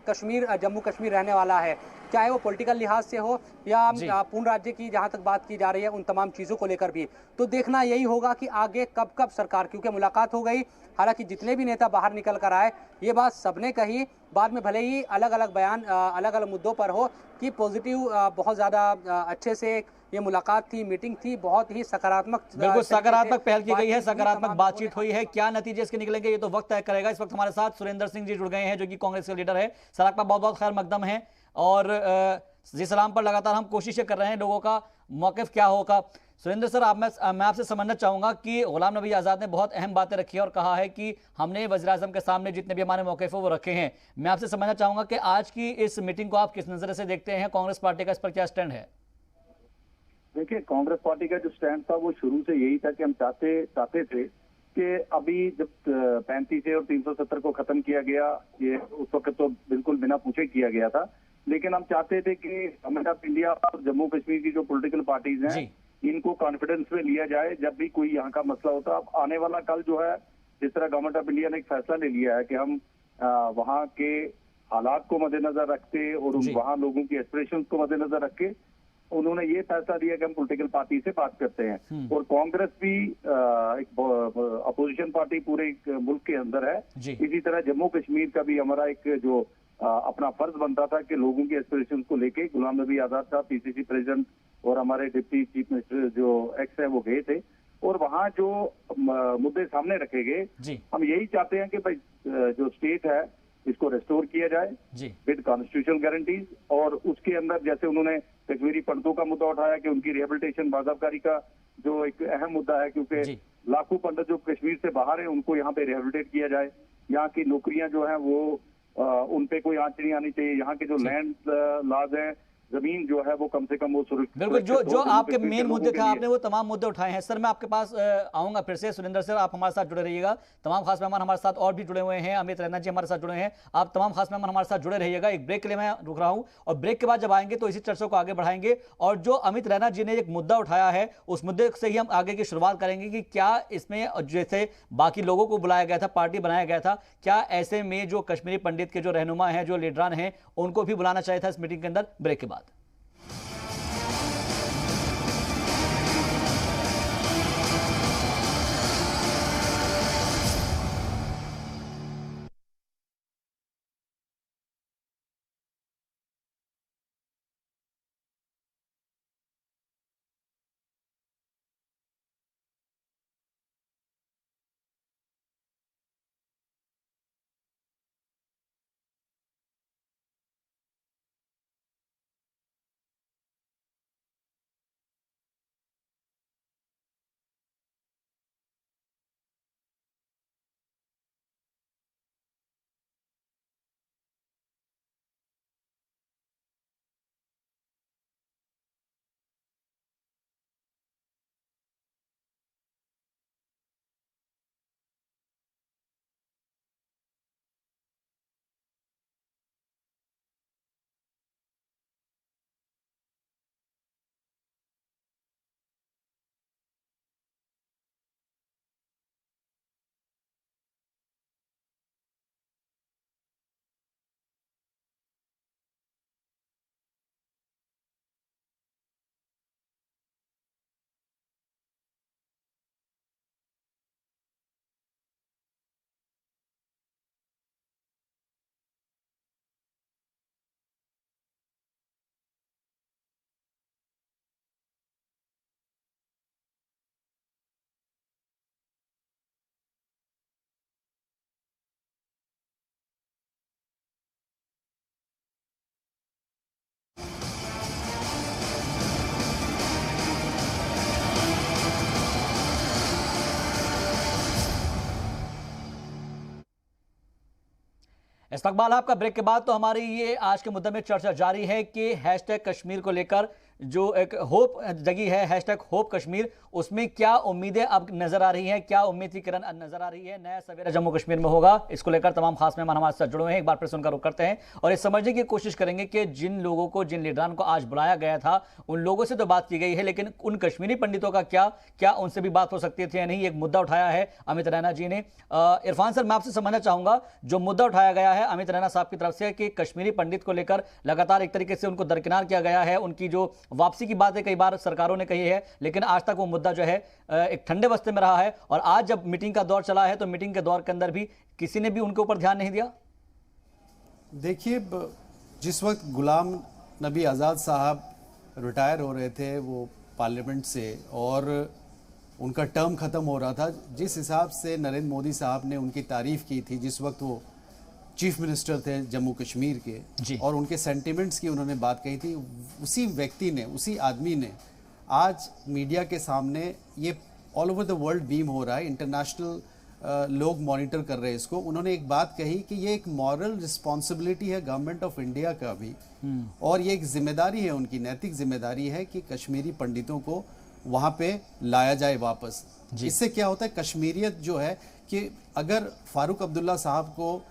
Speaker 12: जम्मू कश्मीर रहने वाला है, चाहे वो पॉलिटिकल लिहाज से हो या पूर्ण राज्य की जहां तक बात की जा रही है उन तमाम चीज़ों को लेकर भी। तो देखना यही होगा कि आगे कब सरकार, क्योंकि मुलाकात हो गई, हालांकि जितने भी नेता बाहर निकल कर आए ये बात सबने कही, बाद में भले ही अलग अलग बयान अलग अलग मुद्दों पर हो कि पॉजिटिव बहुत ज़्यादा अच्छे से ये मुलाकात थी, मीटिंग थी, बहुत ही सकारात्मक,
Speaker 1: बिल्कुल सकारात्मक पहल की गई है, सकारात्मक बातचीत हुई है। क्या नतीजे इसके निकलेंगे ये तो वक्त तय करेगा। इस वक्त हमारे साथ सुरेंद्र सिंह जी जुड़ गए हैं जो कि कांग्रेस के लीडर है। सर आपका बहुत बहुत खैर मकदम है और जी सलाम पर लगातार हम कोशिशें कर रहे हैं लोगों का मौक़िफ़ क्या होगा। सुरेंद्र सर मैं आपसे समझना चाहूंगा कि गुलाम नबी आज़ाद ने बहुत अहम बातें रखी है और कहा है कि हमने वज़ीर-ए-आज़म के सामने जितने भी हमारे मौक़िफ़ वो रखे हैं। मैं आपसे समझना चाहूंगा कि आज की इस मीटिंग को आप किस नज़र से देखते हैं, कांग्रेस पार्टी का इस पर क्या स्टैंड है?
Speaker 13: देखिए, कांग्रेस पार्टी का जो स्टैंड था वो शुरू से यही था कि हम चाहते थे कि अभी जब 35 और 370 को खत्म किया गया, ये उस वक्त तो बिल्कुल बिना पूछे किया गया था, लेकिन हम चाहते थे कि गवर्नमेंट ऑफ इंडिया और जम्मू कश्मीर की जो पॉलिटिकल पार्टीज हैं इनको कॉन्फिडेंस में लिया जाए जब भी कोई यहाँ का मसला होता। अब आने वाला कल जो है, जिस तरह गवर्नमेंट ऑफ इंडिया ने एक फैसला ले लिया है कि हम वहाँ के हालात को मद्देनजर रखते और वहाँ लोगों की एस्पिरेशंस को मद्देनजर रख के उन्होंने ये फैसला दिया कि हम पॉलिटिकल पार्टी से बात करते हैं। और कांग्रेस भी एक अपोजिशन पार्टी पूरे मुल्क के अंदर है। इसी तरह जम्मू कश्मीर का भी हमारा एक जो अपना फर्ज बनता था कि लोगों के एस्पिरेशन को लेके गुलाम नबी आजाद साहब पीसीसी प्रेसिडेंट और हमारे डिप्टी चीफ मिनिस्टर जो एक्स है वो गए थे और वहाँ जो मुद्दे सामने रखे गए, हम यही चाहते हैं कि भाई जो स्टेट है इसको रेस्टोर किया जाए विद कॉन्स्टिट्यूशनल गारंटीज। और उसके अंदर जैसे उन्होंने कश्मीरी पंडितों का मुद्दा उठाया कि उनकी रिहेबिलिटेशन बाज़ाबकारी का जो एक अहम मुद्दा है, क्योंकि लाखों पंडित जो कश्मीर से बाहर है उनको यहाँ पे रिहेबिलिटेट किया जाए। यहाँ की नौकरियां जो है वो उन पे कोई आंच नहीं आनी चाहिए। यहाँ के जो लैंड लॉज हैं, जमीन जो है वो कम से कम वो सुरक्षित।
Speaker 1: बिल्कुल, जो आपके मेन मुद्दे थे आपने वो तमाम मुद्दे उठाए हैं। सर मैं आपके पास आऊंगा फिर से। सुरेंद्र सर आप हमारे साथ जुड़े रहिएगा। तमाम खास मेहमान हमारे साथ और भी जुड़े हुए हैं, अमित रैना जी हमारे साथ जुड़े हैं। आप तमाम खास मेहमान हमारे साथ जुड़े रहिएगा। एक ब्रेक के लिए मैं रुक रहा हूँ और ब्रेक के बाद जब आएंगे तो इसी चर्चा को आगे बढ़ाएंगे। और जो अमित रैना जी ने एक मुद्दा उठाया है उस मुद्दे से ही हम आगे की शुरुआत करेंगे कि क्या इसमें जैसे बाकी लोगों को बुलाया गया था, पार्टी बनाया गया था, क्या ऐसे में जो कश्मीरी पंडित के जो रहनुमा हैं, जो लीडरान हैं, उनको भी बुलाना चाहिए था इस मीटिंग के अंदर? ब्रेक के बाद इस्तकबाल आपका ब्रेक के बाद। तो हमारी ये आज के मुद्दे में चर्चा जारी है कि हैशटैग कश्मीर को लेकर जो एक होप जगी है, हैशटैग होप कश्मीर, उसमें क्या उम्मीदें अब नजर आ रही हैं, क्या उम्मीद की किरण नजर आ रही है? नया सवेरा जम्मू कश्मीर में होगा, इसको लेकर तमाम खास मेहमान हमारे साथ जुड़े हुए हैं। एक बार फिर सुनकर रुक करते हैं और ये समझने की कोशिश करेंगे कि जिन लोगों को, जिन लीडरान को आज बुलाया गया था, उन लोगों से तो बात की गई है, लेकिन उन कश्मीरी पंडितों का क्या उनसे भी बात हो सकती थी या नहीं? एक मुद्दा उठाया है अमित रैना जी ने। इरफान सर, मैं आपसे समझना चाहूंगा, जो मुद्दा उठाया गया है अमित रैना साहब की तरफ से कि कश्मीरी पंडित को लेकर लगातार एक तरीके से उनको दरकिनार किया गया है, उनकी जो वापसी की बात है कई बार सरकारों ने कही है, लेकिन आज तक वो मुद्दा जो है एक ठंडे बस्ते में रहा है। और आज जब मीटिंग का दौर चला है तो मीटिंग के दौर के अंदर भी किसी ने भी उनके ऊपर ध्यान नहीं दिया।
Speaker 9: देखिए, जिस वक्त गुलाम नबी आज़ाद साहब रिटायर हो रहे थे वो पार्लियामेंट से और उनका टर्म ख़त्म हो रहा था, जिस हिसाब से नरेंद्र मोदी साहब ने उनकी तारीफ़ की थी, जिस वक्त वो चीफ मिनिस्टर थे जम्मू कश्मीर के, और उनके सेंटिमेंट्स की उन्होंने बात कही थी, उसी व्यक्ति ने, उसी आदमी ने आज मीडिया के सामने, ये all over the world beam हो रहा है, इंटरनेशनल लोग मॉनिटर कर रहे हैं इसको, उन्होंने एक बात कही कि ये एक मॉरल रिस्पॉन्सिबिलिटी है गवर्नमेंट ऑफ इंडिया का भी, और ये एक जिम्मेदारी है, उनकी नैतिक जिम्मेदारी है कि कश्मीरी पंडितों को वहाँ पे लाया जाए वापस। इससे क्या होता है, कश्मीरियत जो है कि अगर फारूक अब्दुल्ला साहब को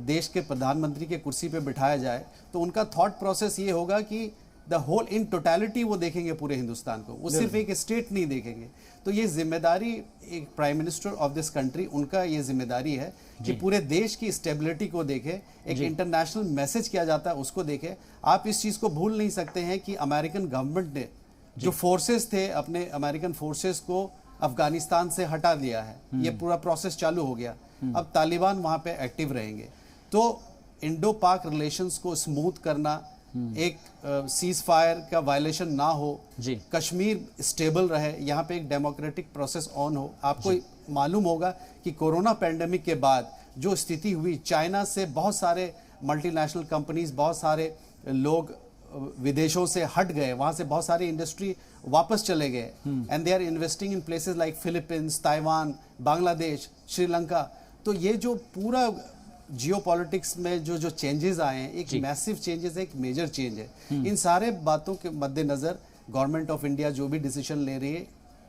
Speaker 9: देश के प्रधानमंत्री के कुर्सी पे बिठाया जाए तो उनका थॉट प्रोसेस ये होगा कि द होल इन टोटलिटी वो देखेंगे पूरे हिंदुस्तान को, वो सिर्फ एक स्टेट नहीं देखेंगे। तो ये जिम्मेदारी एक prime minister of this country, उनका ये जिम्मेदारी है कि पूरे देश की स्टेबिलिटी को देखे, एक इंटरनेशनल मैसेज किया जाता है उसको देखे। आप इस चीज़ को भूल नहीं सकते हैं कि अमेरिकन गवर्नमेंट ने जो फोर्सेस थे, अपने अमेरिकन फोर्सेस को अफगानिस्तान से हटा दिया है, ये पूरा प्रोसेस चालू हो गया, अब तालिबान वहाँ पे एक्टिव रहेंगे। तो इंडो पाक रिलेशंस को स्मूथ करना, एक सीज फायर का वायलेशन ना हो, कश्मीर स्टेबल रहे, यहाँ पे एक डेमोक्रेटिक प्रोसेस ऑन हो। आपको मालूम होगा कि कोरोना पैंडेमिक के बाद जो स्थिति हुई, चाइना से बहुत सारे मल्टीनेशनल कंपनीज, बहुत सारे लोग विदेशों से हट गए, वहाँ से बहुत सारी इंडस्ट्री वापस चले गए, and they are investing in places like Philippines, Taiwan, Bangladesh, Sri Lanka. तो ये जो पूरा जियोपॉलिटिक्स में जो चेंजेस आए हैं, एक मैसिव चेंजेस है, एक मेजर चेंज है। इन सारे बातों के मद्देनजर गवर्नमेंट ऑफ इंडिया जो भी डिसीजन ले रही है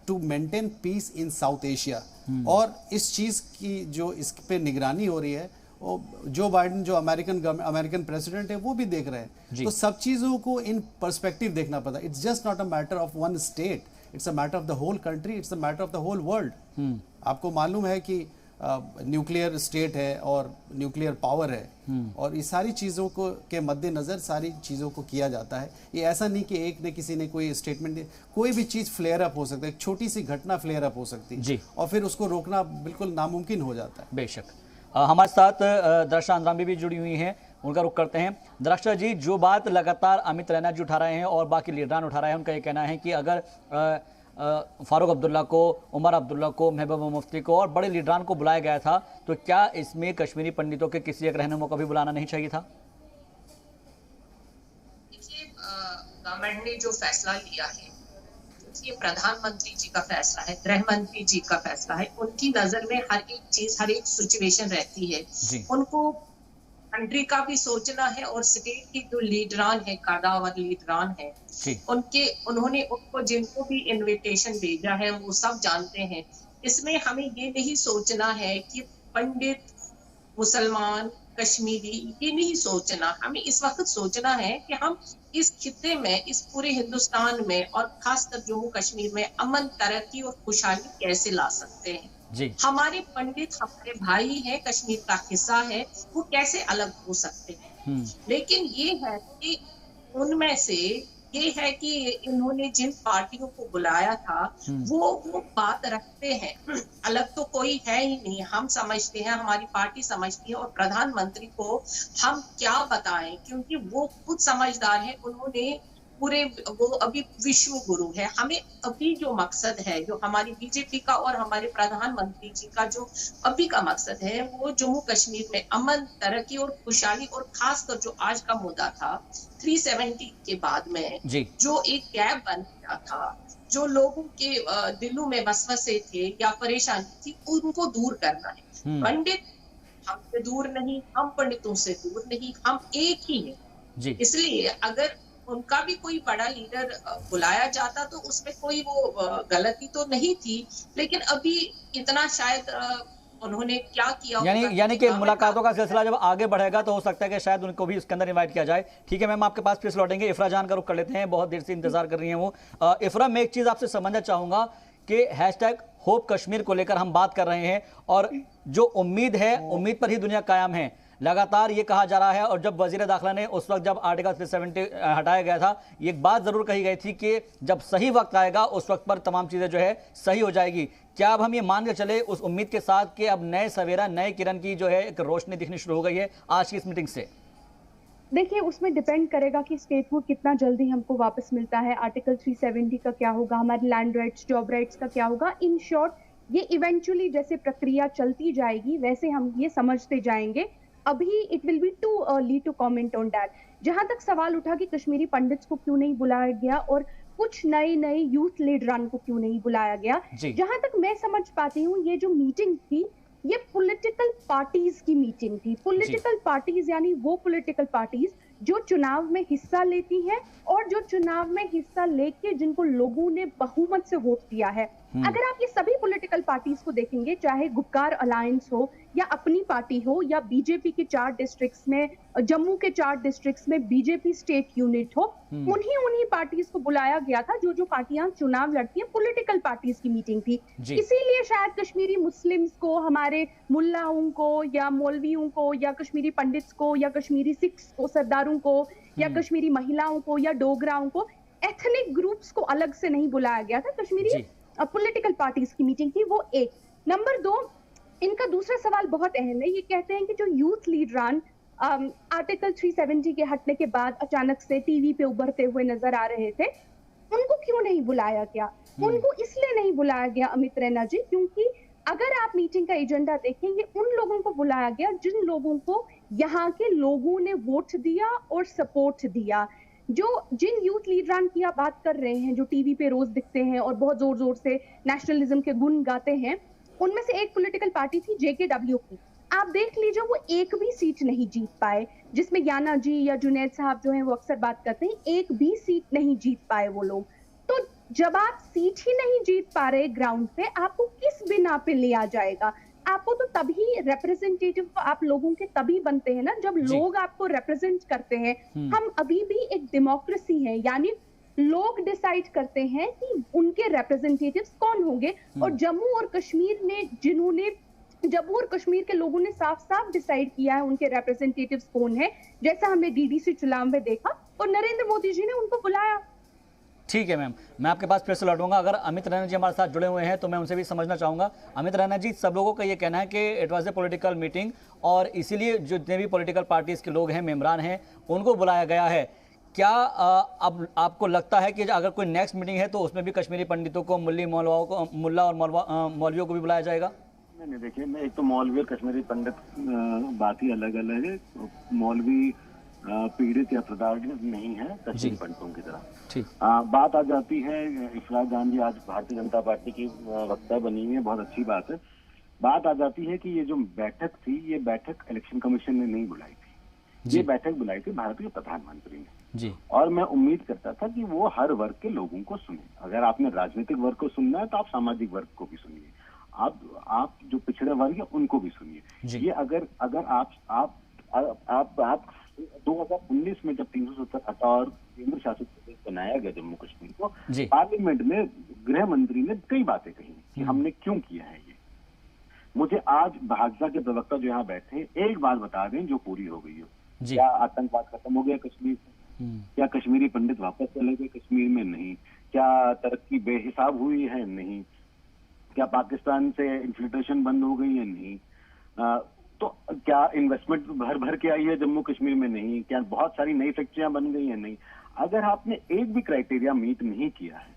Speaker 9: to maintain peace in South Asia, और इस चीज़ की जो इस पे निगरानी हो रही है, जो बाइडेन जो अमेरिकन प्रेसिडेंट है वो भी देख रहे हैं। तो सब चीज़ों को इन पर्सपेक्टिव देखना पड़ता है। It's just not a matter of one state, it's a matter of the whole country, it's a matter of the whole world. आपको मालूम है कि न्यूक्लियर स्टेट है और न्यूक्लियर पावर है, और ये सारी चीज़ों को के मद्देनज़र सारी चीज़ों को किया जाता है। ये ऐसा नहीं कि एक ने किसी ने कोई स्टेटमेंट दिया, कोई भी चीज़ फ्लेयर अप हो सकता है, एक छोटी सी घटना फ्लेयर अप हो सकती है और फिर उसको रोकना बिल्कुल नामुमकिन हो जाता है।
Speaker 1: बेशक। हमारे साथ दृष्टा अंद्राबी भी जुड़ी हुई हैं, उनका रुख करते हैं। दृष्टा जी, जो बात लगातार अमित रैना जी उठा रहे हैं और बाकी लीडरान उठा रहे हैं, उनका ये कहना है कि अगर फारूक अब्दुल्ला को, उमर अब्दुल्ला को, महबूबा मुफ्ती को और बड़े लीडरान को बुलाया गया था, तो क्या इसमें कश्मीरी पंडितों के किसी एक रहनुमा को भी बुलाना नहीं चाहिए था?
Speaker 8: देखिए, गवर्नमेंट ने जो फैसला लिया है, ये प्रधानमंत्री जी का फैसला है, गृह मंत्री जी का फैसला है। उनकी नजर में हर एक चीज, हर एक सिचुएशन रहती है। उनको कंट्री का भी सोचना है और स्टेट की जो लीडरान है, कादावर लीडरान है, उन्होंने उनको जिनको भी इनविटेशन भेजा है वो सब जानते हैं। इसमें हमें ये नहीं सोचना है कि पंडित, मुसलमान, कश्मीरी, ये नहीं सोचना। हमें इस वक्त सोचना है कि हम इस खित्ते में, इस पूरे हिंदुस्तान में और खासकर जम्मू कश्मीर में अमन, तरक्की और खुशहाली कैसे ला सकते हैं। हमारे पंडित हमारे भाई हैं, कश्मीर का हिस्सा है, वो कैसे अलग हो सकते हैं। लेकिन ये है कि उनमें से ये है कि इन्होंने जिन पार्टियों को बुलाया था वो बात रखते हैं, अलग तो कोई है ही नहीं। हम समझते हैं, हमारी पार्टी समझती है, और प्रधानमंत्री को हम क्या बताएं, क्योंकि वो खुद समझदार है। उन्होंने पूरे, वो अभी विश्व गुरु है। हमें अभी जो मकसद है, जो हमारी बीजेपी का और हमारे प्रधानमंत्री जी का जो अभी का मकसद है, वो जम्मू कश्मीर में अमन, तरक्की और खुशहाली, और खासकर जो आज का मुद्दा था 370 के बाद में जो एक गैप बन गया था, जो लोगों के दिलों में वसवसे थे या परेशानी थी, उनको दूर करना है। पंडित हमसे दूर नहीं, हम पंडितों से दूर नहीं, हम एक ही हैं। इसलिए अगर उनका भी कोई बड़ा लीडर बुलाया जाता तो उसमें कोई वो गलती तो नहीं थी, लेकिन अभी इतना शायद उन्होंने क्या किया
Speaker 1: यानी कि मुलाकातों का सिलसिला जब आगे बढ़ेगा तो हो सकता है कि शायद उनको भी उसके अंदर इनवाइट किया जाए। ठीक है मैम, आपके पास फिर से लौटेंगे। इफ्रा जान का रुख कर लेते हैं, बहुत देर से इंतजार कर रही हैं वो। इफ्रा, मैं एक चीज आपसे समझना चाहूंगा कि हैशटैग होप कश्मीर को लेकर हम बात कर रहे हैं और जो उम्मीद है, उम्मीद पर ही दुनिया कायम है, लगातार ये कहा जा रहा है। और जब वजीर दाखिला ने उस वक्त जब आर्टिकल 370 हटाया गया था, ये बात जरूर कही गई थी कि जब सही वक्त आएगा उस वक्त पर तमाम चीजें जो है सही हो जाएगी। क्या अब हम ये मान के चले उस उम्मीद के साथ कि अब नए सवेरा, नए किरण की जो है एक रोशनी दिखनी शुरू हो गई है आज की इस मीटिंग से?
Speaker 7: देखिए, उसमें डिपेंड करेगा कि स्टेटहुड कितना जल्दी हमको वापस मिलता है, आर्टिकल 370 का क्या होगा, हमारे लैंड राइट्स, जॉब राइट्स का क्या होगा। इन शॉर्ट, ये इवेंचुअली जैसे प्रक्रिया चलती जाएगी वैसे हम ये समझते जाएंगे। अभी it will be too early to comment on that. जहां तक सवाल उठा कि कश्मीरी पंडित्स को क्यों नहीं बुलाया गया और कुछ नए यूथ लीडरान को क्यों नहीं बुलाया गया, जहां तक मैं समझ पाती हूँ ये जो मीटिंग थी ये पॉलिटिकल पार्टीज की मीटिंग थी। पॉलिटिकल पार्टीज यानी वो पॉलिटिकल पार्टीज जो चुनाव में हिस्सा लेती हैं और जो चुनाव में हिस्सा लेके जिनको लोगों ने बहुमत से वोट दिया है। अगर आप ये सभी पॉलिटिकल पार्टीज को देखेंगे, चाहे गुपकार अलायंस हो या अपनी पार्टी हो या बीजेपी के 4 डिस्ट्रिक्ट्स में, जम्मू के 4 डिस्ट्रिक्ट्स में बीजेपी स्टेट यूनिट हो, उन्हीं पार्टीज को बुलाया गया था जो पार्टियां चुनाव लड़ती हैं। पॉलिटिकल पार्टीज की मीटिंग थी, इसीलिए शायद कश्मीरी मुस्लिम्स को, हमारे मुल्लाओं को या मौलवियों को या कश्मीरी पंडित्स को या कश्मीरी सिख्स को, सरदारों को या कश्मीरी महिलाओं को या डोगराओं को, एथनिक ग्रुप्स को अलग से नहीं बुलाया गया था। कश्मीरी पॉलिटिकल पार्टीज की मीटिंग थी, वो एक। नंबर 2, इनका दूसरा सवाल बहुत अहम है। ये कहते हैं कि जो यूथ लीडरान आर्टिकल 370 के हटने के बाद अचानक से टीवी पे उभरते हुए नजर आ रहे थे, उनको क्यों नहीं बुलाया गया? उनको इसलिए नहीं बुलाया गया अमित रैना जी, क्योंकि अगर आप मीटिंग का एजेंडा देखेंगे, उन लोगों को बुलाया गया जिन लोगों को यहाँ के लोगों ने वोट दिया और सपोर्ट दिया। जिन यूथ लीडरान की आप बात कर रहे हैं, जो टीवी पे रोज दिखते हैं और बहुत जोर जोर से नेशनलिज्म के गुण गाते हैं, उनमें से एक पॉलिटिकल पार्टी थी JKW की। आप देख लीजिए, वो एक भी सीट नहीं जीत पाए, जिसमें याना जी या जुनैद साहब जो हैं वो अक्सर बात करते हैं, एक भी सीट नहीं जीत पाए वो लोग। तो जब आप सीट ही नहीं जीत पा रहे ग्राउंड पे, आपको किस बिना पे लिया जाएगा? आपको तो तभी रिप्रेजेंटेटिव आप लोगों के तभी बनते हैं ना जब लोग आपको रिप्रेजेंट करते हैं। हम अभी भी एक डेमोक्रेसी है, यानी लोग डिसाइड करते हैं कि उनके रिप्रेजेंटेटिव्स कौन होंगे। और जम्मू और कश्मीर के लोगों ने साफ साफ डिसाइड किया है उनके रिप्रेजेंटेटिव्स कौन है, जैसा हमने DDC चुनाव में देखा और नरेंद्र मोदी जी ने उनको बुलाया।
Speaker 1: ठीक है मैम, मैं आपके पास फिर से लौटूंगा। अगर अमित रैना जी हमारे साथ जुड़े हुए हैं तो मैं उनसे भी समझना चाहूंगा। अमित रैना जी, सब लोगों का ये कहना है कि it was a political meeting और इसीलिए जितने भी पॉलिटिकल पार्टीज के लोग हैं, मेंबरान हैं, उनको बुलाया गया है। क्या अब आपको लगता है कि अगर कोई नेक्स्ट मीटिंग है तो उसमें भी कश्मीरी पंडितों को, मुल्ला और मौलवियों को भी बुलाया जाएगा?
Speaker 10: नहीं, देखिए, मैं एक तो मौलवी और कश्मीरी पंडित बात ही अलग अलग है। मौलवी पीड़ित या प्रताड़ित नहीं है कश्मीरी पंडितों की तरह। बात आ जाती है, इफ्रा जान जी आज भारतीय जनता पार्टी की वक्ता बनी हुई है, बहुत अच्छी बात है। बात आ जाती है कि ये जो बैठक थी, ये बैठक इलेक्शन कमीशन ने नहीं बुलाई थी, ये बैठक बुलाई थी भारत के प्रधानमंत्री ने। और मैं उम्मीद करता था कि वो हर वर्ग के लोगों को सुने। अगर आपने राजनीतिक वर्ग को सुनना है तो आप सामाजिक वर्ग को भी सुनिए, आप जो पिछड़े वर्ग है उनको भी सुनिए। ये अगर आप 2019 में जब 370 हटा और केंद्र शासित प्रदेश बनाया गया जम्मू कश्मीर को, पार्लियामेंट में गृह मंत्री ने कई बातें कही कि हमने क्यों किया है ये। मुझे आज भाजपा के प्रवक्ता जो यहाँ बैठे एक बात बता दें जो पूरी हो गई हो। क्या आतंकवाद खत्म हो गया कश्मीर से? क्या कश्मीरी पंडित वापस चले गए कश्मीर में? नहीं। क्या तरक्की बेहिसाब हुई है? नहीं। क्या पाकिस्तान से इन्फिल्ट्रेशन बंद हो गई है? नहीं। तो क्या इन्वेस्टमेंट भर के आई है जम्मू कश्मीर में? नहीं। क्या बहुत सारी नई फैक्ट्रियां बन गई हैं? नहीं। अगर आपने एक भी क्राइटेरिया मीट नहीं किया है,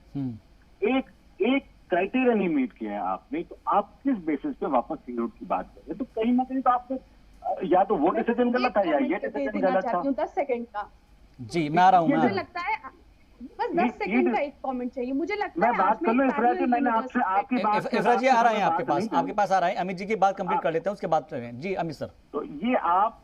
Speaker 10: एक क्राइटेरिया नहीं मीट किया है आपने, तो आप किस बेसिस पे वापस सीरोड की बात कर रहे हैं? तो कहीं ना कहीं तो आपको या तो वो डिसीजन गलत था या ये डिसीजन गलत था।
Speaker 7: 10 सेकंड का
Speaker 1: जी मैं आ रहा हूँ।
Speaker 7: मुझे लगता है बस 10 सेकंड का एक कमेंट चाहिए। मुझे लगता है
Speaker 10: मैं बात कर लूं इफ्रा जी, मैंने आपसे आपकी बात
Speaker 1: इफ्रा जी आ रहे हैं आपके पास आ रहे हैं। अमित जी की बात कंप्लीट कर लेते हैं, उसके बाद जी अमित सर।
Speaker 10: तो ये आप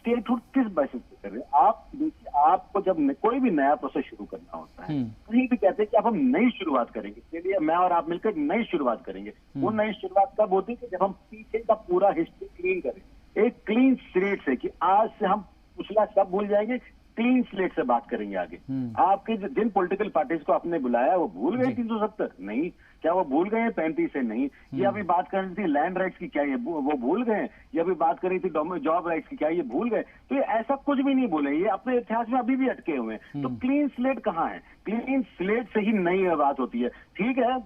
Speaker 10: स्टेटहुड किस बेसिस पे कर रहे हैं आप? देखिए, आपको जब कोई भी नया प्रोसेस शुरू करना होता है, कहीं भी कहते हैं कि अब हम नई शुरुआत करेंगे, चलिए मैं और आप मिलकर नई शुरुआत करेंगे। वो नई शुरुआत कब होती है कि जब हम पीछे का पूरा हिस्ट्री क्लीन करें, एक क्लीन स्लेट से, कि आज से हम पिछला सब भूल जाएंगे, क्लीन स्लेट से बात करेंगे आगे। आपके जिन पॉलिटिकल पार्टीज को आपने बुलाया वो भूल गए 370? नहीं। क्या वो भूल गए 35 से? नहीं। ये अभी बात कर रही थी लैंड राइट्स की, क्या ये वो भूल गए? ये अभी बात कर रही थी जॉब राइट्स की, क्या ये भूल गए? तो ये ऐसा कुछ भी नहीं भूले, ये अपने इतिहास में अभी भी अटके हुए हैं। तो क्लीन स्लेट कहाँ है? क्लीन स्लेट से ही नई बात होती है। ठीक है,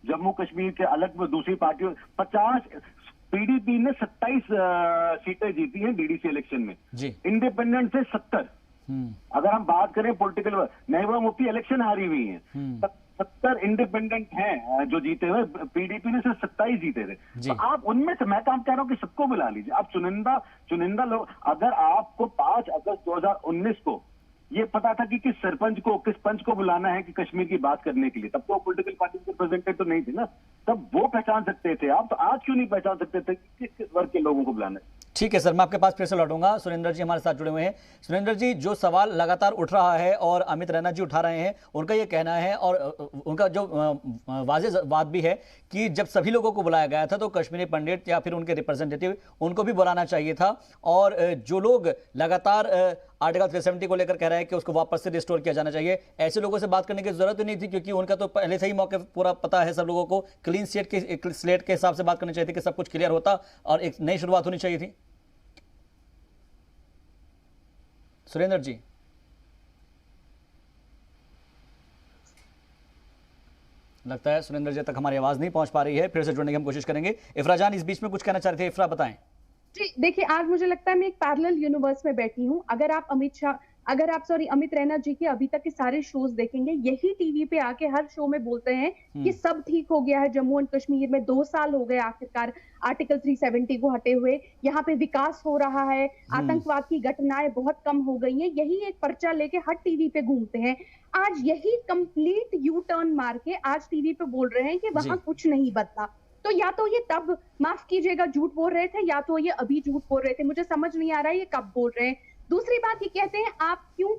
Speaker 10: जम्मू कश्मीर के अलग में दूसरी पार्टियों 50 पीडीपी ने 27 सीटें जीती हैं डीडीसी इलेक्शन में, इंडिपेंडेंट से 70। अगर हम बात करें पॉलिटिकल, महबूबा मुफ्ती इलेक्शन हारी हुई हैं, 70 इंडिपेंडेंट हैं जो जीते हुए, पीडीपी ने सिर्फ 27 जीते थे। तो आप उनमें से, मैं काम कह रहा हूं कि सबको बुला लीजिए। आप चुनिंदा लोग, अगर आपको 5 अगस्त 2019 को ये पता था कि किस सरपंच को, किस पंच को बुलाना है कि कश्मीर की बात करने के लिए, तब तो पॉलिटिकल पार्टी के प्रेजेंटेड तो नहीं थे ना, तब वो पहचान सकते थे। आप तो आज क्यों नहीं पहचान सकते थे कि किस वर्ग के लोगों को बुलाना है?
Speaker 1: ठीक है सर, मैं आपके पास फिर से लौटूंगा। सुरेंद्र जी हमारे साथ जुड़े हुए हैं। सुरेंद्र जी, जो सवाल लगातार उठ रहा है और अमित रैना जी उठा रहे हैं, उनका ये कहना है और उनका जो वाज़ेह बात भी है कि जब सभी लोगों को बुलाया गया था तो कश्मीरी पंडित या फिर उनके रिप्रेजेंटेटिव, उनको भी बुलाना चाहिए था। और जो लोग लगातार आर्टिकल 370 को लेकर कह रहे हैं कि उसको वापस से रिस्टोर किया जाना चाहिए, ऐसे लोगों से बात करने की जरूरत ही नहीं थी, क्योंकि उनका तो पहले से ही मौके पूरा पता है सब लोगों को। क्लीन स्लेट के हिसाब से बात करनी चाहिए थी कि सब कुछ क्लियर होता और एक नई शुरुआत होनी चाहिए थी। सुरेंद्र जी, लगता है सुरेंद्र जी तक हमारी आवाज नहीं पहुंच पा रही है, फिर से जुड़ने की हम कोशिश करेंगे। इफ्रा जान इस बीच में कुछ कहना चाह रहे थे, इफ्रा बताएं।
Speaker 7: जी देखिए, आज मुझे लगता है मैं एक पैरेलल यूनिवर्स में बैठी हूँ। अगर आप अमित रैना जी के अभी तक के सारे शोज देखेंगे, यही टीवी पे आके हर शो में बोलते हैं कि सब ठीक हो गया है जम्मू एंड कश्मीर में, 2 साल हो गए आखिरकार आर्टिकल 370 को हटे हुए, यहाँ पे विकास हो रहा है, आतंकवाद की घटनाएं बहुत कम हो गई हैं। यही एक पर्चा लेके हर टीवी पे घूमते हैं। आज यही कंप्लीट यू टर्न मार के आज टीवी पे बोल रहे हैं कि वहां कुछ नहीं बदला। तो या तो ये तब, माफ कीजिएगा, झूठ बोल रहे थे, या तो ये अभी झूठ बोल रहे थे। मुझे समझ नहीं आ रहा है ये कब बोल रहे हैं। दूसरी बात, ये कहते हैं आप क्यों,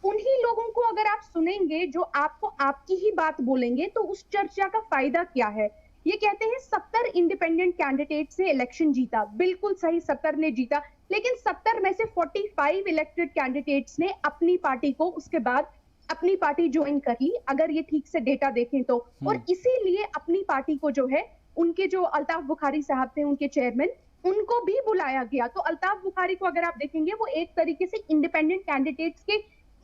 Speaker 7: उन्हीं लोगों को अगर आप सुनेंगे जो आपको आपकी ही बात बोलेंगे तो उस चर्चा का फायदा क्या है? ये कहते हैं 70 इंडिपेंडेंट कैंडिडेट से इलेक्शन जीता, बिल्कुल सही, 70 ने जीता, लेकिन 70 में से 45 इलेक्टेड कैंडिडेट्स ने अपनी पार्टी को उसके बाद अपनी पार्टी ज्वाइन कर ली, अगर ये ठीक से डेटा देखें तो। और इसीलिए अपनी पार्टी को जो है, उनके जो अल्ताफ बुखारी साहब थे, उनके चेयरमैन, उनको भी बुलाया गया। तो अल्ताफ बुखारी को अगर आप देखेंगे, वो एक तरीके से इंडिपेंडेंट कैंडिडेट्स के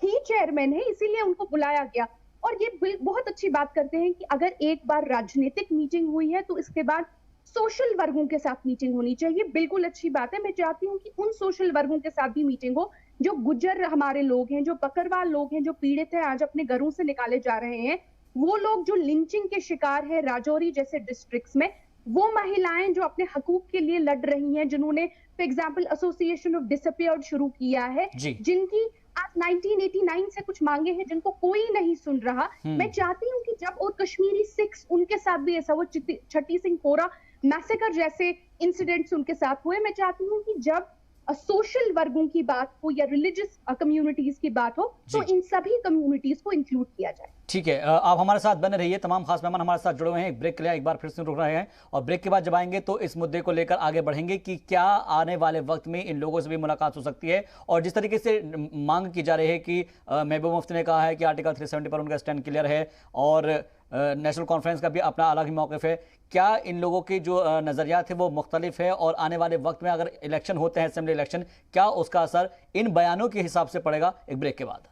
Speaker 7: ही चेयरमैन है, इसीलिए उनको बुलाया गया। और ये बहुत अच्छी बात करते हैं कि अगर एक बार राजनीतिक मीटिंग हुई है तो इसके बाद सोशल वर्गों के साथ मीटिंग होनी चाहिए। बिल्कुल अच्छी बात है। मैं चाहती हूँ कि उन सोशल वर्गों के साथ भी मीटिंग हो, जो गुज्जर हमारे लोग हैं, जो बकरवाल लोग हैं, जो पीड़ित हैं, आज अपने घरों से निकाले जा रहे हैं, वो लोग जो लिंचिंग के शिकार है राजौरी जैसे डिस्ट्रिक्ट्स में, वो महिलाएं जो अपने हकूक के लिए लड़ रही हैं, जिन्होंने for example association of disappeared शुरू किया है, जिनकी आज 1989 से कुछ मांगे हैं, जिनको कोई नहीं सुन रहा। मैं चाहती हूँ कि जब और कश्मीरी सिख्स, उनके साथ भी ऐसा हुआ, छठी सिंह पोरा मैसेकर जैसे इंसिडेंट्स उनके साथ हुए, मैं चाहती हूँ कि जब सोशल वर्गों की बात हो या रिलीजियस कम्युनिटीज की बात हो तो इन सभी कम्युनिटीज को इंक्लूड किया जाए।
Speaker 1: ठीक है, आप हमारे साथ बने रहिए। तमाम खास मेहमान हमारे साथ जुड़े हुए हैं। एक ब्रेक के लिए एक बार फिर से रुक रहे हैं और ब्रेक के बाद जब आएंगे तो इस मुद्दे को लेकर आगे बढ़ेंगे कि क्या आने वाले वक्त में इन लोगों से भी मुलाकात हो सकती है। और जिस तरीके से मांग की जा रही है कि महबूबा मुफ्ती ने कहा है कि आर्टिकल 370 पर उनका स्टैंड क्लियर है और नेशनल कॉन्फ्रेंस का भी अपना अलग ही मौक़िफ़ है, क्या इन लोगों की जो नज़रियात है वो मुख्तलिफ है और आने वाले वक्त में अगर इलेक्शन होते हैं, असेंबली इलेक्शन, क्या उसका असर इन बयानों के हिसाब से पड़ेगा? एक ब्रेक के बाद।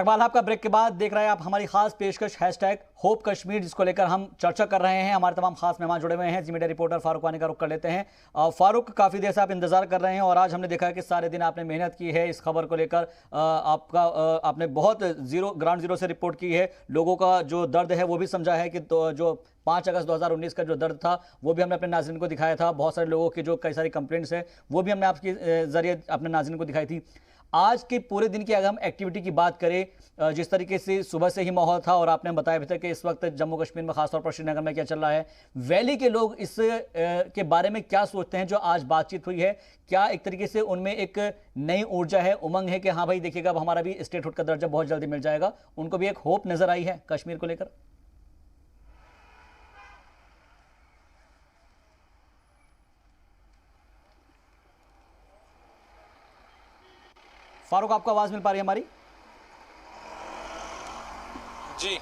Speaker 1: इस्तकबाल आपका ब्रेक के बाद देख रहे हैं आप हमारी खास पेशकश #होप कश्मीर, जिसको लेकर हम चर्चा कर रहे हैं। हमारे तमाम खास मेहमान जुड़े हुए हैं। जी मीडिया रिपोर्टर फारूक वानी का रुख कर लेते हैं। फारूक, काफ़ी देर से आप इंतजार कर रहे हैं और आज हमने देखा है कि सारे दिन आपने मेहनत की है इस खबर को लेकर। आपने बहुत ग्राउंड जीरो से रिपोर्ट की है, लोगों का जो दर्द है वो भी समझा है कि तो जो 5 अगस्त 2019 का जो दर्द था वो भी हमने अपने नाज़रीन को दिखाया था। बहुत सारे लोगों की जो कई सारी कंप्लेंट्स हैं वो भी हमने आपके जरिए अपने नाज़रीन को दिखाई थी। आज के पूरे दिन की अगर हम एक्टिविटी की बात करें, जिस तरीके से सुबह से ही माहौल था और आपने बताया भी था कि इस वक्त जम्मू कश्मीर में खासतौर पर श्रीनगर में क्या चल रहा है, वैली के लोग इस के बारे में क्या सोचते हैं? जो आज बातचीत हुई है, क्या एक तरीके से उनमें एक नई ऊर्जा है, उमंग है कि हाँ भाई देखिएगा अब हमारा भी स्टेटहुड का दर्जा बहुत जल्दी मिल जाएगा? उनको भी एक होप नजर आई है कश्मीर को लेकर? फारूक, आपको आवाज मिल पा रही है हमारी?
Speaker 11: जी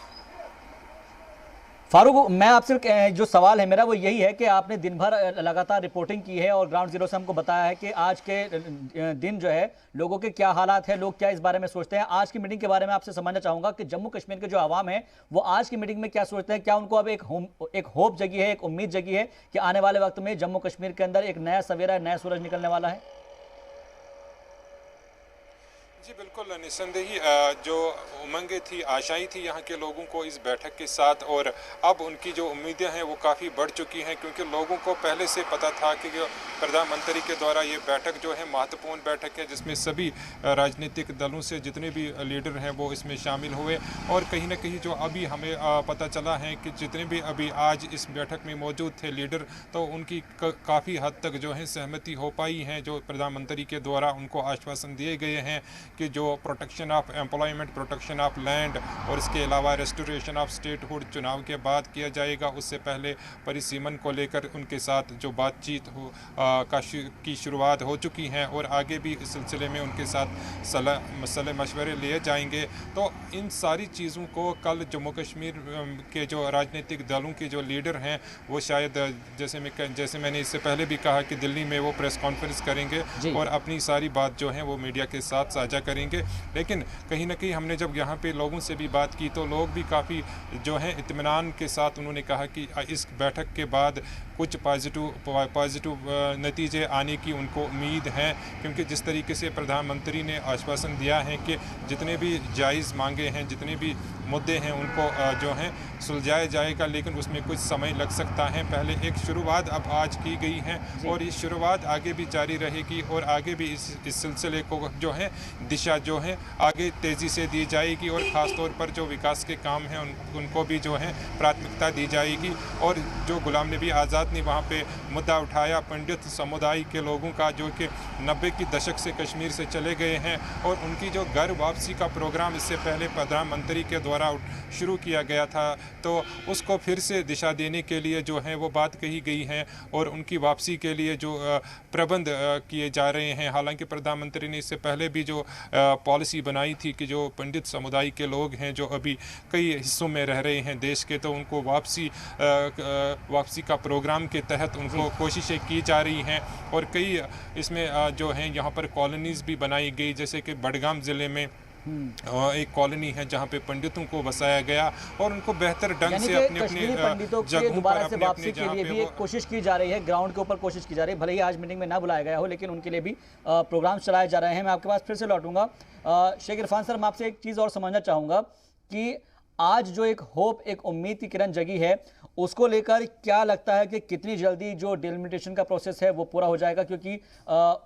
Speaker 1: फारूक, मैं आपसे जो सवाल है मेरा वो यही है कि आपने दिन भर लगातार रिपोर्टिंग की है और ग्राउंड जीरो से हमको बताया है कि आज के दिन जो है लोगों के क्या हालात है, लोग क्या इस बारे में सोचते हैं। आज की मीटिंग के बारे में आपसे समझना चाहूंगा कि जम्मू कश्मीर के जो आवाम है वो आज की मीटिंग में क्या सोचते हैं? क्या उनको अब एक होप जगी है, एक उम्मीद जगी है कि आने वाले वक्त में जम्मू कश्मीर के अंदर एक नया सवेरा, नया सूरज निकलने वाला है?
Speaker 11: जी बिल्कुल, निस्संदेही जो उमंगें थी, आशाएं थी यहाँ के लोगों को इस बैठक के साथ, और अब उनकी जो उम्मीदें हैं वो काफ़ी बढ़ चुकी हैं, क्योंकि लोगों को पहले से पता था कि प्रधानमंत्री के द्वारा ये बैठक जो है महत्वपूर्ण बैठक है, जिसमें सभी राजनीतिक दलों से जितने भी लीडर हैं वो इसमें शामिल हुए। और कहीं ना कहीं जो अभी हमें पता चला है कि जितने भी अभी आज इस बैठक में मौजूद थे लीडर, तो उनकी काफ़ी हद तक जो है सहमति हो पाई है। जो प्रधानमंत्री के द्वारा उनको आश्वासन दिए गए हैं कि जो protection of employment, protection of land और इसके अलावा रेस्टोरेशन ऑफ स्टेटहुड चुनाव के बाद किया जाएगा, उससे पहले परिसीमन को लेकर उनके साथ जो बातचीत की शुरुआत हो चुकी है और आगे भी इस सिलसिले में उनके साथ सलाह मशवरे लिए जाएंगे। तो इन सारी चीज़ों को कल जम्मू कश्मीर के जो राजनीतिक दलों के जो लीडर हैं वो शायद जैसे मैंने इससे पहले भी कहा कि दिल्ली में वो प्रेस कॉन्फ्रेंस करेंगे और अपनी सारी बात जो है वो मीडिया के साथ साझा करेंगे। लेकिन कहीं ना कहीं हमने जब यहाँ पे लोगों से भी बात की तो लोग भी काफ़ी जो है इत्मीनान के साथ उन्होंने कहा कि इस बैठक के बाद कुछ पॉजिटिव नतीजे आने की उनको उम्मीद है, क्योंकि जिस तरीके से प्रधानमंत्री ने आश्वासन दिया है कि जितने भी जायज़ मांगे हैं, जितने भी मुद्दे हैं उनको जो है सुलझाया जाएगा, लेकिन उसमें कुछ समय लग सकता है। पहले एक शुरुआत अब आज की गई है और ये शुरुआत आगे भी जारी रहेगी और आगे भी इस सिलसिले को जो है दिशा जो है आगे तेज़ी से दी जाएगी और ख़ास तौर पर जो विकास के काम हैं उनको भी जो है प्राथमिकता दी जाएगी। और जो गुलाम नबी आज़ाद ने वहाँ पे मुद्दा उठाया पंडित समुदाय के लोगों का, जो कि 90 की दशक से कश्मीर से चले गए हैं और उनकी जो घर वापसी का प्रोग्राम इससे पहले प्रधानमंत्री के द्वारा शुरू किया गया था, तो उसको फिर से दिशा देने के लिए जो है वो बात कही गई है और उनकी वापसी के लिए जो प्रबंध किए जा रहे हैं। हालांकि प्रधानमंत्री ने इससे पहले भी जो पॉलिसी बनाई थी कि जो पंडित समुदाय के लोग हैं जो अभी कई हिस्सों में रह रहे हैं देश के, तो उनको वापसी का प्रोग्राम के तहत उनको कोशिशें की जा रही हैं और कई इसमें जो हैं यहाँ पर कॉलोनीज़ भी बनाई गई, जैसे कि बडगाम ज़िले में एक कॉलोनी है जहाँ पे पंडितों को बसाया गया और उनको बेहतर ढंग से अपने
Speaker 1: पंडितों के दोबारा से वापसी के लिए भी एक कोशिश की जा रही है, ग्राउंड के ऊपर कोशिश की जा रही है। भले ही आज मीटिंग में ना बुलाया गया हो, लेकिन उनके लिए भी प्रोग्राम चलाए जा रहे हैं। मैं आपके पास फिर से लौटूंगा। शेख इरफान सर, मैं आपसे एक चीज़ और समझना चाहूँगा कि आज जो एक होप, एक उम्मीद की किरण जगी है, उसको लेकर क्या लगता है कि कितनी जल्दी जो डिलिमिटेशन का प्रोसेस है वो पूरा हो जाएगा? क्योंकि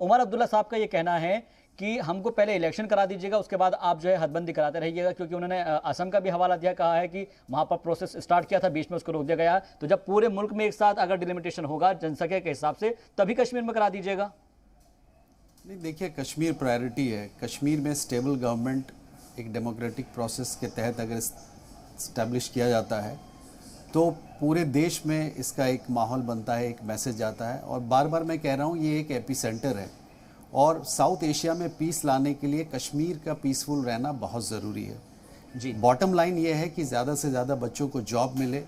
Speaker 1: उमर अब्दुल्ला साहब का ये कहना है कि हमको पहले इलेक्शन करा दीजिएगा, उसके बाद आप जो है हदबंदी कराते रहिएगा, क्योंकि उन्होंने असम का भी हवाला दिया, कहा है कि वहाँ पर प्रोसेस स्टार्ट किया था, बीच में उसको रोक दिया गया। तो जब पूरे मुल्क में एक साथ अगर डिलिमिटेशन होगा जनसंख्या के हिसाब से, तभी कश्मीर में करा दीजिएगा।
Speaker 9: नहीं, देखिए, कश्मीर प्रायोरिटी है। कश्मीर में स्टेबल गवर्नमेंट एक डेमोक्रेटिक प्रोसेस के तहत अगर इस्टेब्लिश किया जाता है तो पूरे देश में इसका एक माहौल बनता है, एक मैसेज जाता है। और बार बार मैं कह रहा हूँ, ये एक एपिसेंटर है और साउथ एशिया में पीस लाने के लिए कश्मीर का पीसफुल रहना बहुत ज़रूरी है जी। बॉटम लाइन ये है कि ज़्यादा से ज़्यादा बच्चों को जॉब मिले,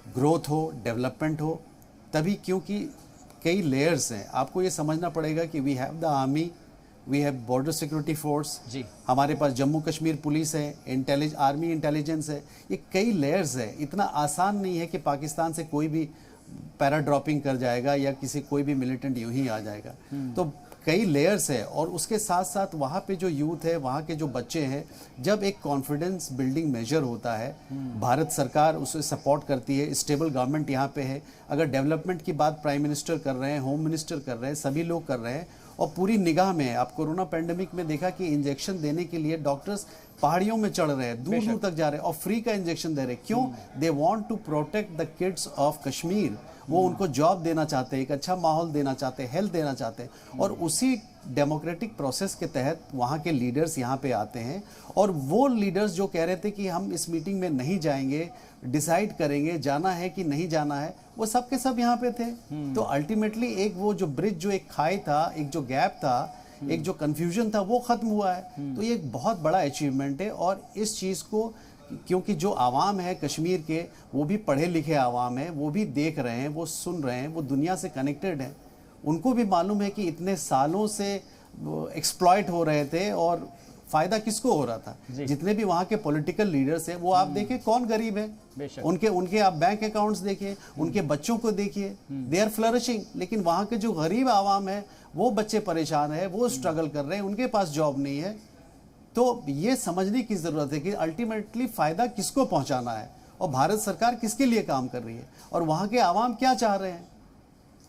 Speaker 9: ग्रोथ हो, डेवलपमेंट हो, तभी, क्योंकि कई लेयर्स हैं। आपको ये समझना पड़ेगा कि we have the army, we have border security force
Speaker 1: जी,
Speaker 9: हमारे पास जम्मू कश्मीर पुलिस है, आर्मी इंटेलिजेंस है, ये कई लेयर्स है। इतना आसान नहीं है कि पाकिस्तान से कोई भी पैरा ड्रॉपिंग कर जाएगा या कोई भी मिलिटेंट यूं ही आ जाएगा। तो कई लेयर्स है, और उसके साथ साथ वहाँ पे जो यूथ है, वहाँ के जो बच्चे हैं, जब एक कॉन्फिडेंस बिल्डिंग मेजर होता है, भारत सरकार उसे सपोर्ट करती है, स्टेबल गवर्नमेंट यहाँ पे है, अगर डेवलपमेंट की बात प्राइम मिनिस्टर कर रहे हैं, होम मिनिस्टर कर रहे हैं, सभी लोग कर रहे हैं, और पूरी निगाह में है। आप कोरोना पैंडेमिक में देखा कि इंजेक्शन देने के लिए डॉक्टर्स पहाड़ियों में चढ़ रहे हैं, दूर दूर तक जा रहे हैं और फ्री का इंजेक्शन दे रहे हैं। क्यों? They want to protect the kids of Kashmir. वो उनको जॉब देना चाहते हैं, एक अच्छा माहौल देना चाहते हैं, हेल्थ देना चाहते हैं, और उसी डेमोक्रेटिक प्रोसेस के तहत वहाँ के लीडर्स यहाँ पे आते हैं। और वो लीडर्स जो कह रहे थे कि हम इस मीटिंग में नहीं जाएंगे, डिसाइड करेंगे जाना है कि नहीं जाना है, वो सब के सब यहाँ पे थे। तो अल्टीमेटली एक वो जो ब्रिज, जो एक खाई था, एक जो गैप था, एक जो कंफ्यूजन था, वो खत्म हुआ है। तो ये एक बहुत बड़ा अचीवमेंट है। और इस चीज़ को, क्योंकि जो आवाम है कश्मीर के, वो भी पढ़े लिखे आवाम है, वो भी देख रहे हैं, वो सुन रहे हैं, वो दुनिया से कनेक्टेड है, उनको भी मालूम है कि इतने सालों से एक्सप्लॉइट हो रहे थे और फायदा किसको हो रहा था। जितने भी वहाँ के पॉलिटिकल लीडर्स हैं, वो आप देखिए कौन गरीब है, उनके आप बैंक अकाउंट्स देखिए, उनके बच्चों को देखिए, दे आर फ्लरिशिंग। लेकिन वहाँ के जो गरीब आवाम है, वो बच्चे परेशान है, वो स्ट्रगल कर रहे हैं, उनके पास जॉब नहीं है। तो ये समझने की जरूरत है कि अल्टीमेटली फायदा किसको पहुंचाना है और भारत सरकार किसके लिए काम कर रही है और वहां के आवाम क्या चाह रहे हैं।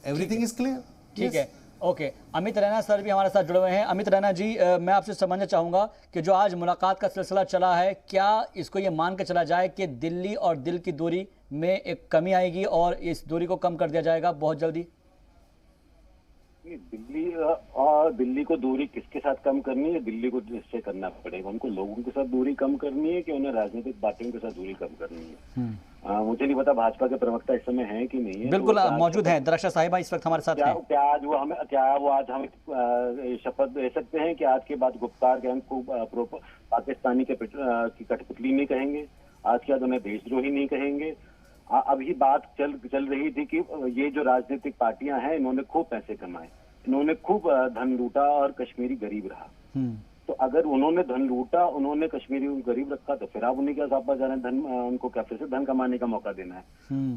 Speaker 9: Everything is clear.
Speaker 1: ठीक है, ओके। अमित रैना सर भी हमारे साथ जुड़े हुए हैं। अमित रैना जी, मैं आपसे समझना चाहूंगा कि जो आज मुलाकात का सिलसिला चला है, क्या इसको ये मान के चला जाए कि दिल्ली और दिल की दूरी में एक कमी आएगी और इस दूरी को कम कर दिया जाएगा बहुत जल्दी?
Speaker 10: दिल्ली को दूरी किसके साथ कम करनी है? दिल्ली को इससे करना पड़ेगा। उनको लोगों के साथ दूरी कम करनी है कि उन्हें राजनीतिक पार्टियों के साथ दूरी कम करनी है? मुझे नहीं पता भाजपा के प्रवक्ता इस समय हैं कि नहीं है।
Speaker 1: बिल्कुल मौजूद हैं, दरक्षा साहिबा इस वक्त हमारे साथ हैं।
Speaker 10: क्या वो आज हमें शपथ दे सकते हैं कि आज के बाद गुप्कार गैंग को पाकिस्तानी की कठपुतली नहीं कहेंगे, आज के बाद उन्हें देशद्रोही नहीं कहेंगे? अभी बात चल रही थी कि ये जो राजनीतिक पार्टियां हैं, इन्होंने खूब पैसे कमाए, इन्होंने खूब धन लूटा और कश्मीरी गरीब रहा। तो अगर उन्होंने धन लूटा, उन्होंने कश्मीरी गरीब रखा, तो फिर आप उन्हीं के साथ जा रहे हैं धन, उनको क्या फिर से धन कमाने का मौका देना है?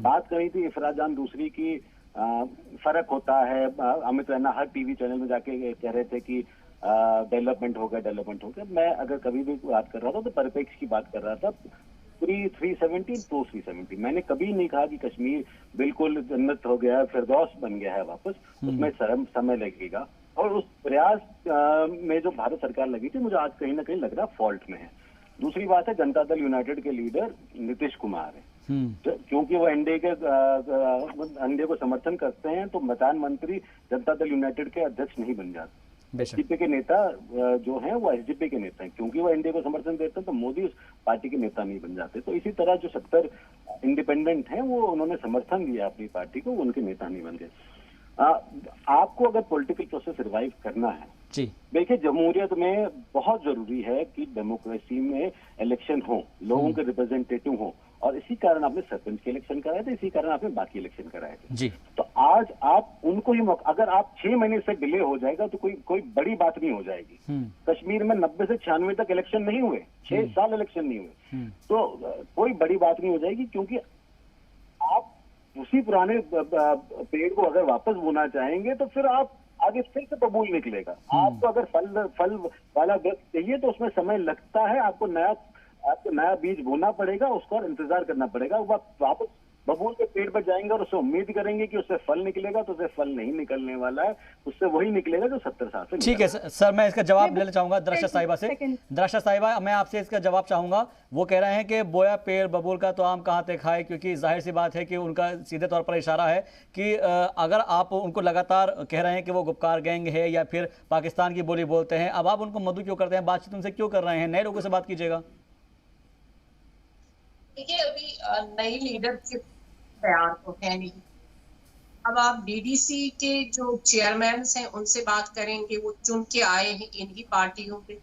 Speaker 10: बात करी थी इफरा जान दूसरी की, फर्क होता है। अमित रैना हर टीवी चैनल में जाके कह रहे थे कि डेवलपमेंट हो गया। मैं अगर कभी भी बात कर रहा था तो परिप्रेक्ष्य की बात कर रहा था, प्री 370 तो 370। मैंने कभी नहीं कहा कि कश्मीर बिल्कुल जन्नत हो गया है, फिरदौस बन गया है वापस। उसमें समय लगेगा और उस प्रयास में जो भारत सरकार लगी थी, मुझे आज कहीं ना कहीं लग रहा फॉल्ट में है। दूसरी बात है, जनता दल यूनाइटेड के लीडर नीतीश कुमार है, क्योंकि वो एनडीए को समर्थन करते हैं, तो प्रधानमंत्री जनता दल यूनाइटेड के अध्यक्ष नहीं बन जाते। एसडीपी के नेता जो हैं वो एसडीपी के नेता हैं, क्योंकि वो एनडीए को समर्थन देते हैं, तो मोदी उस पार्टी के नेता नहीं बन जाते। तो इसी तरह जो 70 इंडिपेंडेंट हैं, वो उन्होंने समर्थन दिया अपनी पार्टी को, वो उनके नेता नहीं बन गए। आपको अगर पॉलिटिकल प्रोसेस रिवाइव करना है, देखिए जमहूरियत में बहुत जरूरी है कि डेमोक्रेसी में इलेक्शन हो, लोगों के रिप्रेजेंटेटिव हो, और इसी कारण आपने सरपंच के इलेक्शन कराए थे, इसी कारण आपने बाकी इलेक्शन कराए थे। तो आज आप उनको ही अगर आप 6 महीने से डिले हो जाएगा तो कोई बड़ी बात नहीं हो जाएगी। कश्मीर में 90 से 96 तक इलेक्शन नहीं हुए, 6 साल इलेक्शन नहीं हुए, तो कोई बड़ी बात नहीं हो जाएगी, क्योंकि आप उसी पुराने पेड़ को अगर वापस बोना चाहेंगे तो फिर आप आगे फिर से बबूल निकलेगा। आपको अगर फल वाला वृक्ष चाहिए तो उसमें समय लगता है, आपको नया बीज बोना पड़ेगा, उसको और इंतजार करना पड़ेगा। वापस बबूल के पेड़ पर जाएंगे और उससे उम्मीद करेंगे कि उससे फल निकलेगा, तो उससे फल नहीं निकलने वाला है, उससे वही निकलेगा जो 70 साल से।
Speaker 1: ठीक है सर, मैं इसका जवाब लेना चाहूंगा दरक्षा साहिबा से। दरक्षा साहिबा, मैं आपसे इसका जवाब चाहूंगा। वो कह रहे हैं कि बोया पेड़ बबूल का तो आम कहाँ तक खाए, क्योंकि जाहिर सी बात है कि उनका सीधे तौर पर इशारा है कि अगर आप उनको लगातार कह रहे हैं कि वो गुपकार गैंग है या फिर पाकिस्तान की बोली बोलते हैं, अब आप उनको मधु क्यों करते हैं, बातचीत उनसे क्यों कर रहे हैं, नए लोगों से बात कीजिएगा।
Speaker 8: देखिए, अभी नई लीडरशिप तैयार तो है नहीं। अब आप डीडीसी के जो चेयरमैन हैं उनसे बात करेंगे, वो चुन के आए हैं इन्हीं पार्टियों पे।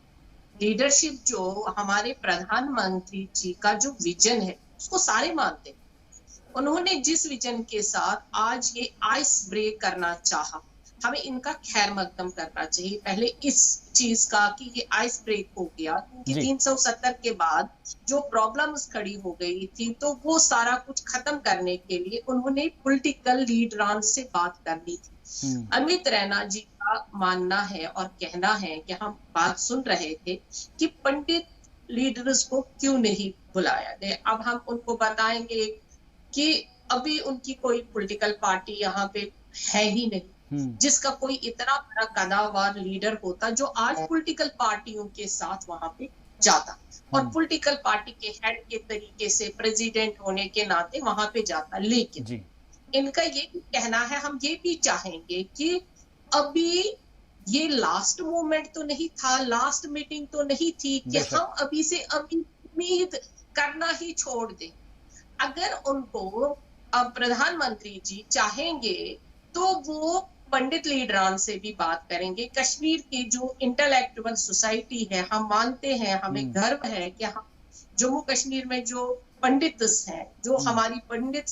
Speaker 8: लीडरशिप जो हमारे प्रधानमंत्री जी का जो विजन है उसको सारे मानते हैं। उन्होंने जिस विजन के साथ आज ये आइस ब्रेक करना चाहा, हमें इनका खैर मकदम करना चाहिए पहले इस चीज का कि ये आइस ब्रेक हो गया, क्योंकि 370 के बाद जो प्रॉब्लम्स खड़ी हो गई थी तो वो सारा कुछ खत्म करने के लिए उन्होंने पॉलिटिकल लीडरान से बात करनी थी। अमित रैना जी का मानना है और कहना है कि हम बात सुन रहे थे कि पंडित लीडर्स को क्यों नहीं बुलाया गया। अब हम उनको बताएंगे कि अभी उनकी कोई पॉलिटिकल पार्टी यहाँ पे है ही नहीं जिसका कोई इतना बड़ा कदावर लीडर होता जो आज पॉलिटिकल पार्टियों के साथ वहां पे जाता और पॉलिटिकल पार्टी के हेड के तरीके से प्रेसिडेंट होने के नाते वहां पे जाता। लेकिन इनका ये भी कहना है, हम ये भी चाहेंगे कि अभी ये लास्ट मोमेंट तो नहीं था, लास्ट मीटिंग तो नहीं थी कि हम अभी से उम्मीद करना ही छोड़ दें। अगर उनको अब प्रधानमंत्री जी चाहेंगे तो वो पंडित लीडरान से भी बात करेंगे। कश्मीर की जो इंटेलेक्चुअल सोसाइटी है, हम मानते हैं, हमें गर्व है कि हम जम्मू कश्मीर में जो पंडित्स हैं, जो हमारी पंडित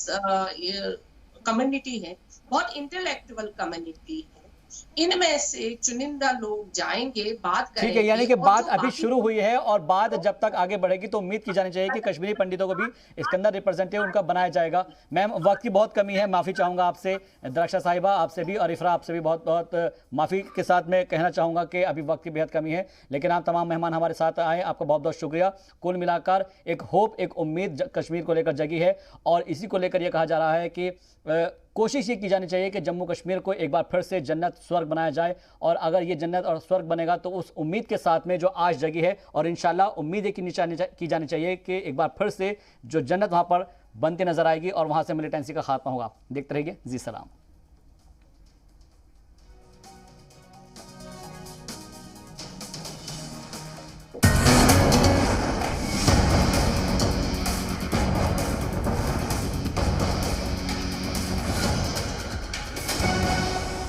Speaker 8: कम्युनिटी है, बहुत इंटेलेक्चुअल कम्युनिटी है, इनमें से चुनिंदा लोग जाएंगे, बात करेंगे।
Speaker 1: ठीक है, यानी कि बात अभी शुरू हुई है और बात जब तक आगे बढ़ेगी तो उम्मीद की जानी चाहिए कि कश्मीरी पंडितों को भी इसके अंदर रिप्रेजेंटेटिव उनका बनाया जाएगा। मैम, वक्त की बहुत कमी है, माफी चाहूंगा आपसे, द्राक्षा साहिबा आपसे भी और इफ्रा आपसे भी बहुत बहुत माफी के साथ में कहना चाहूंगा कि अभी वक्त की बेहद कमी है, लेकिन आप तमाम मेहमान हमारे साथ आए, आपका बहुत बहुत शुक्रिया। कुल मिलाकर एक होप, एक उम्मीद कश्मीर को लेकर जगी है और इसी को लेकर यह कहा जा रहा है कि कोशिश ये की जानी चाहिए कि जम्मू कश्मीर को एक बार फिर से जन्नत स्वर्ग बनाया जाए और अगर ये जन्नत और स्वर्ग बनेगा तो उस उम्मीद के साथ में जो आज जगी है और इंशाल्लाह उम्मीद की जानी चाहिए कि एक बार फिर से जो जन्नत वहाँ पर बनती नजर आएगी और वहाँ से मिलिटेंसी का खात्मा होगा। देखते रहिए जी सलाम।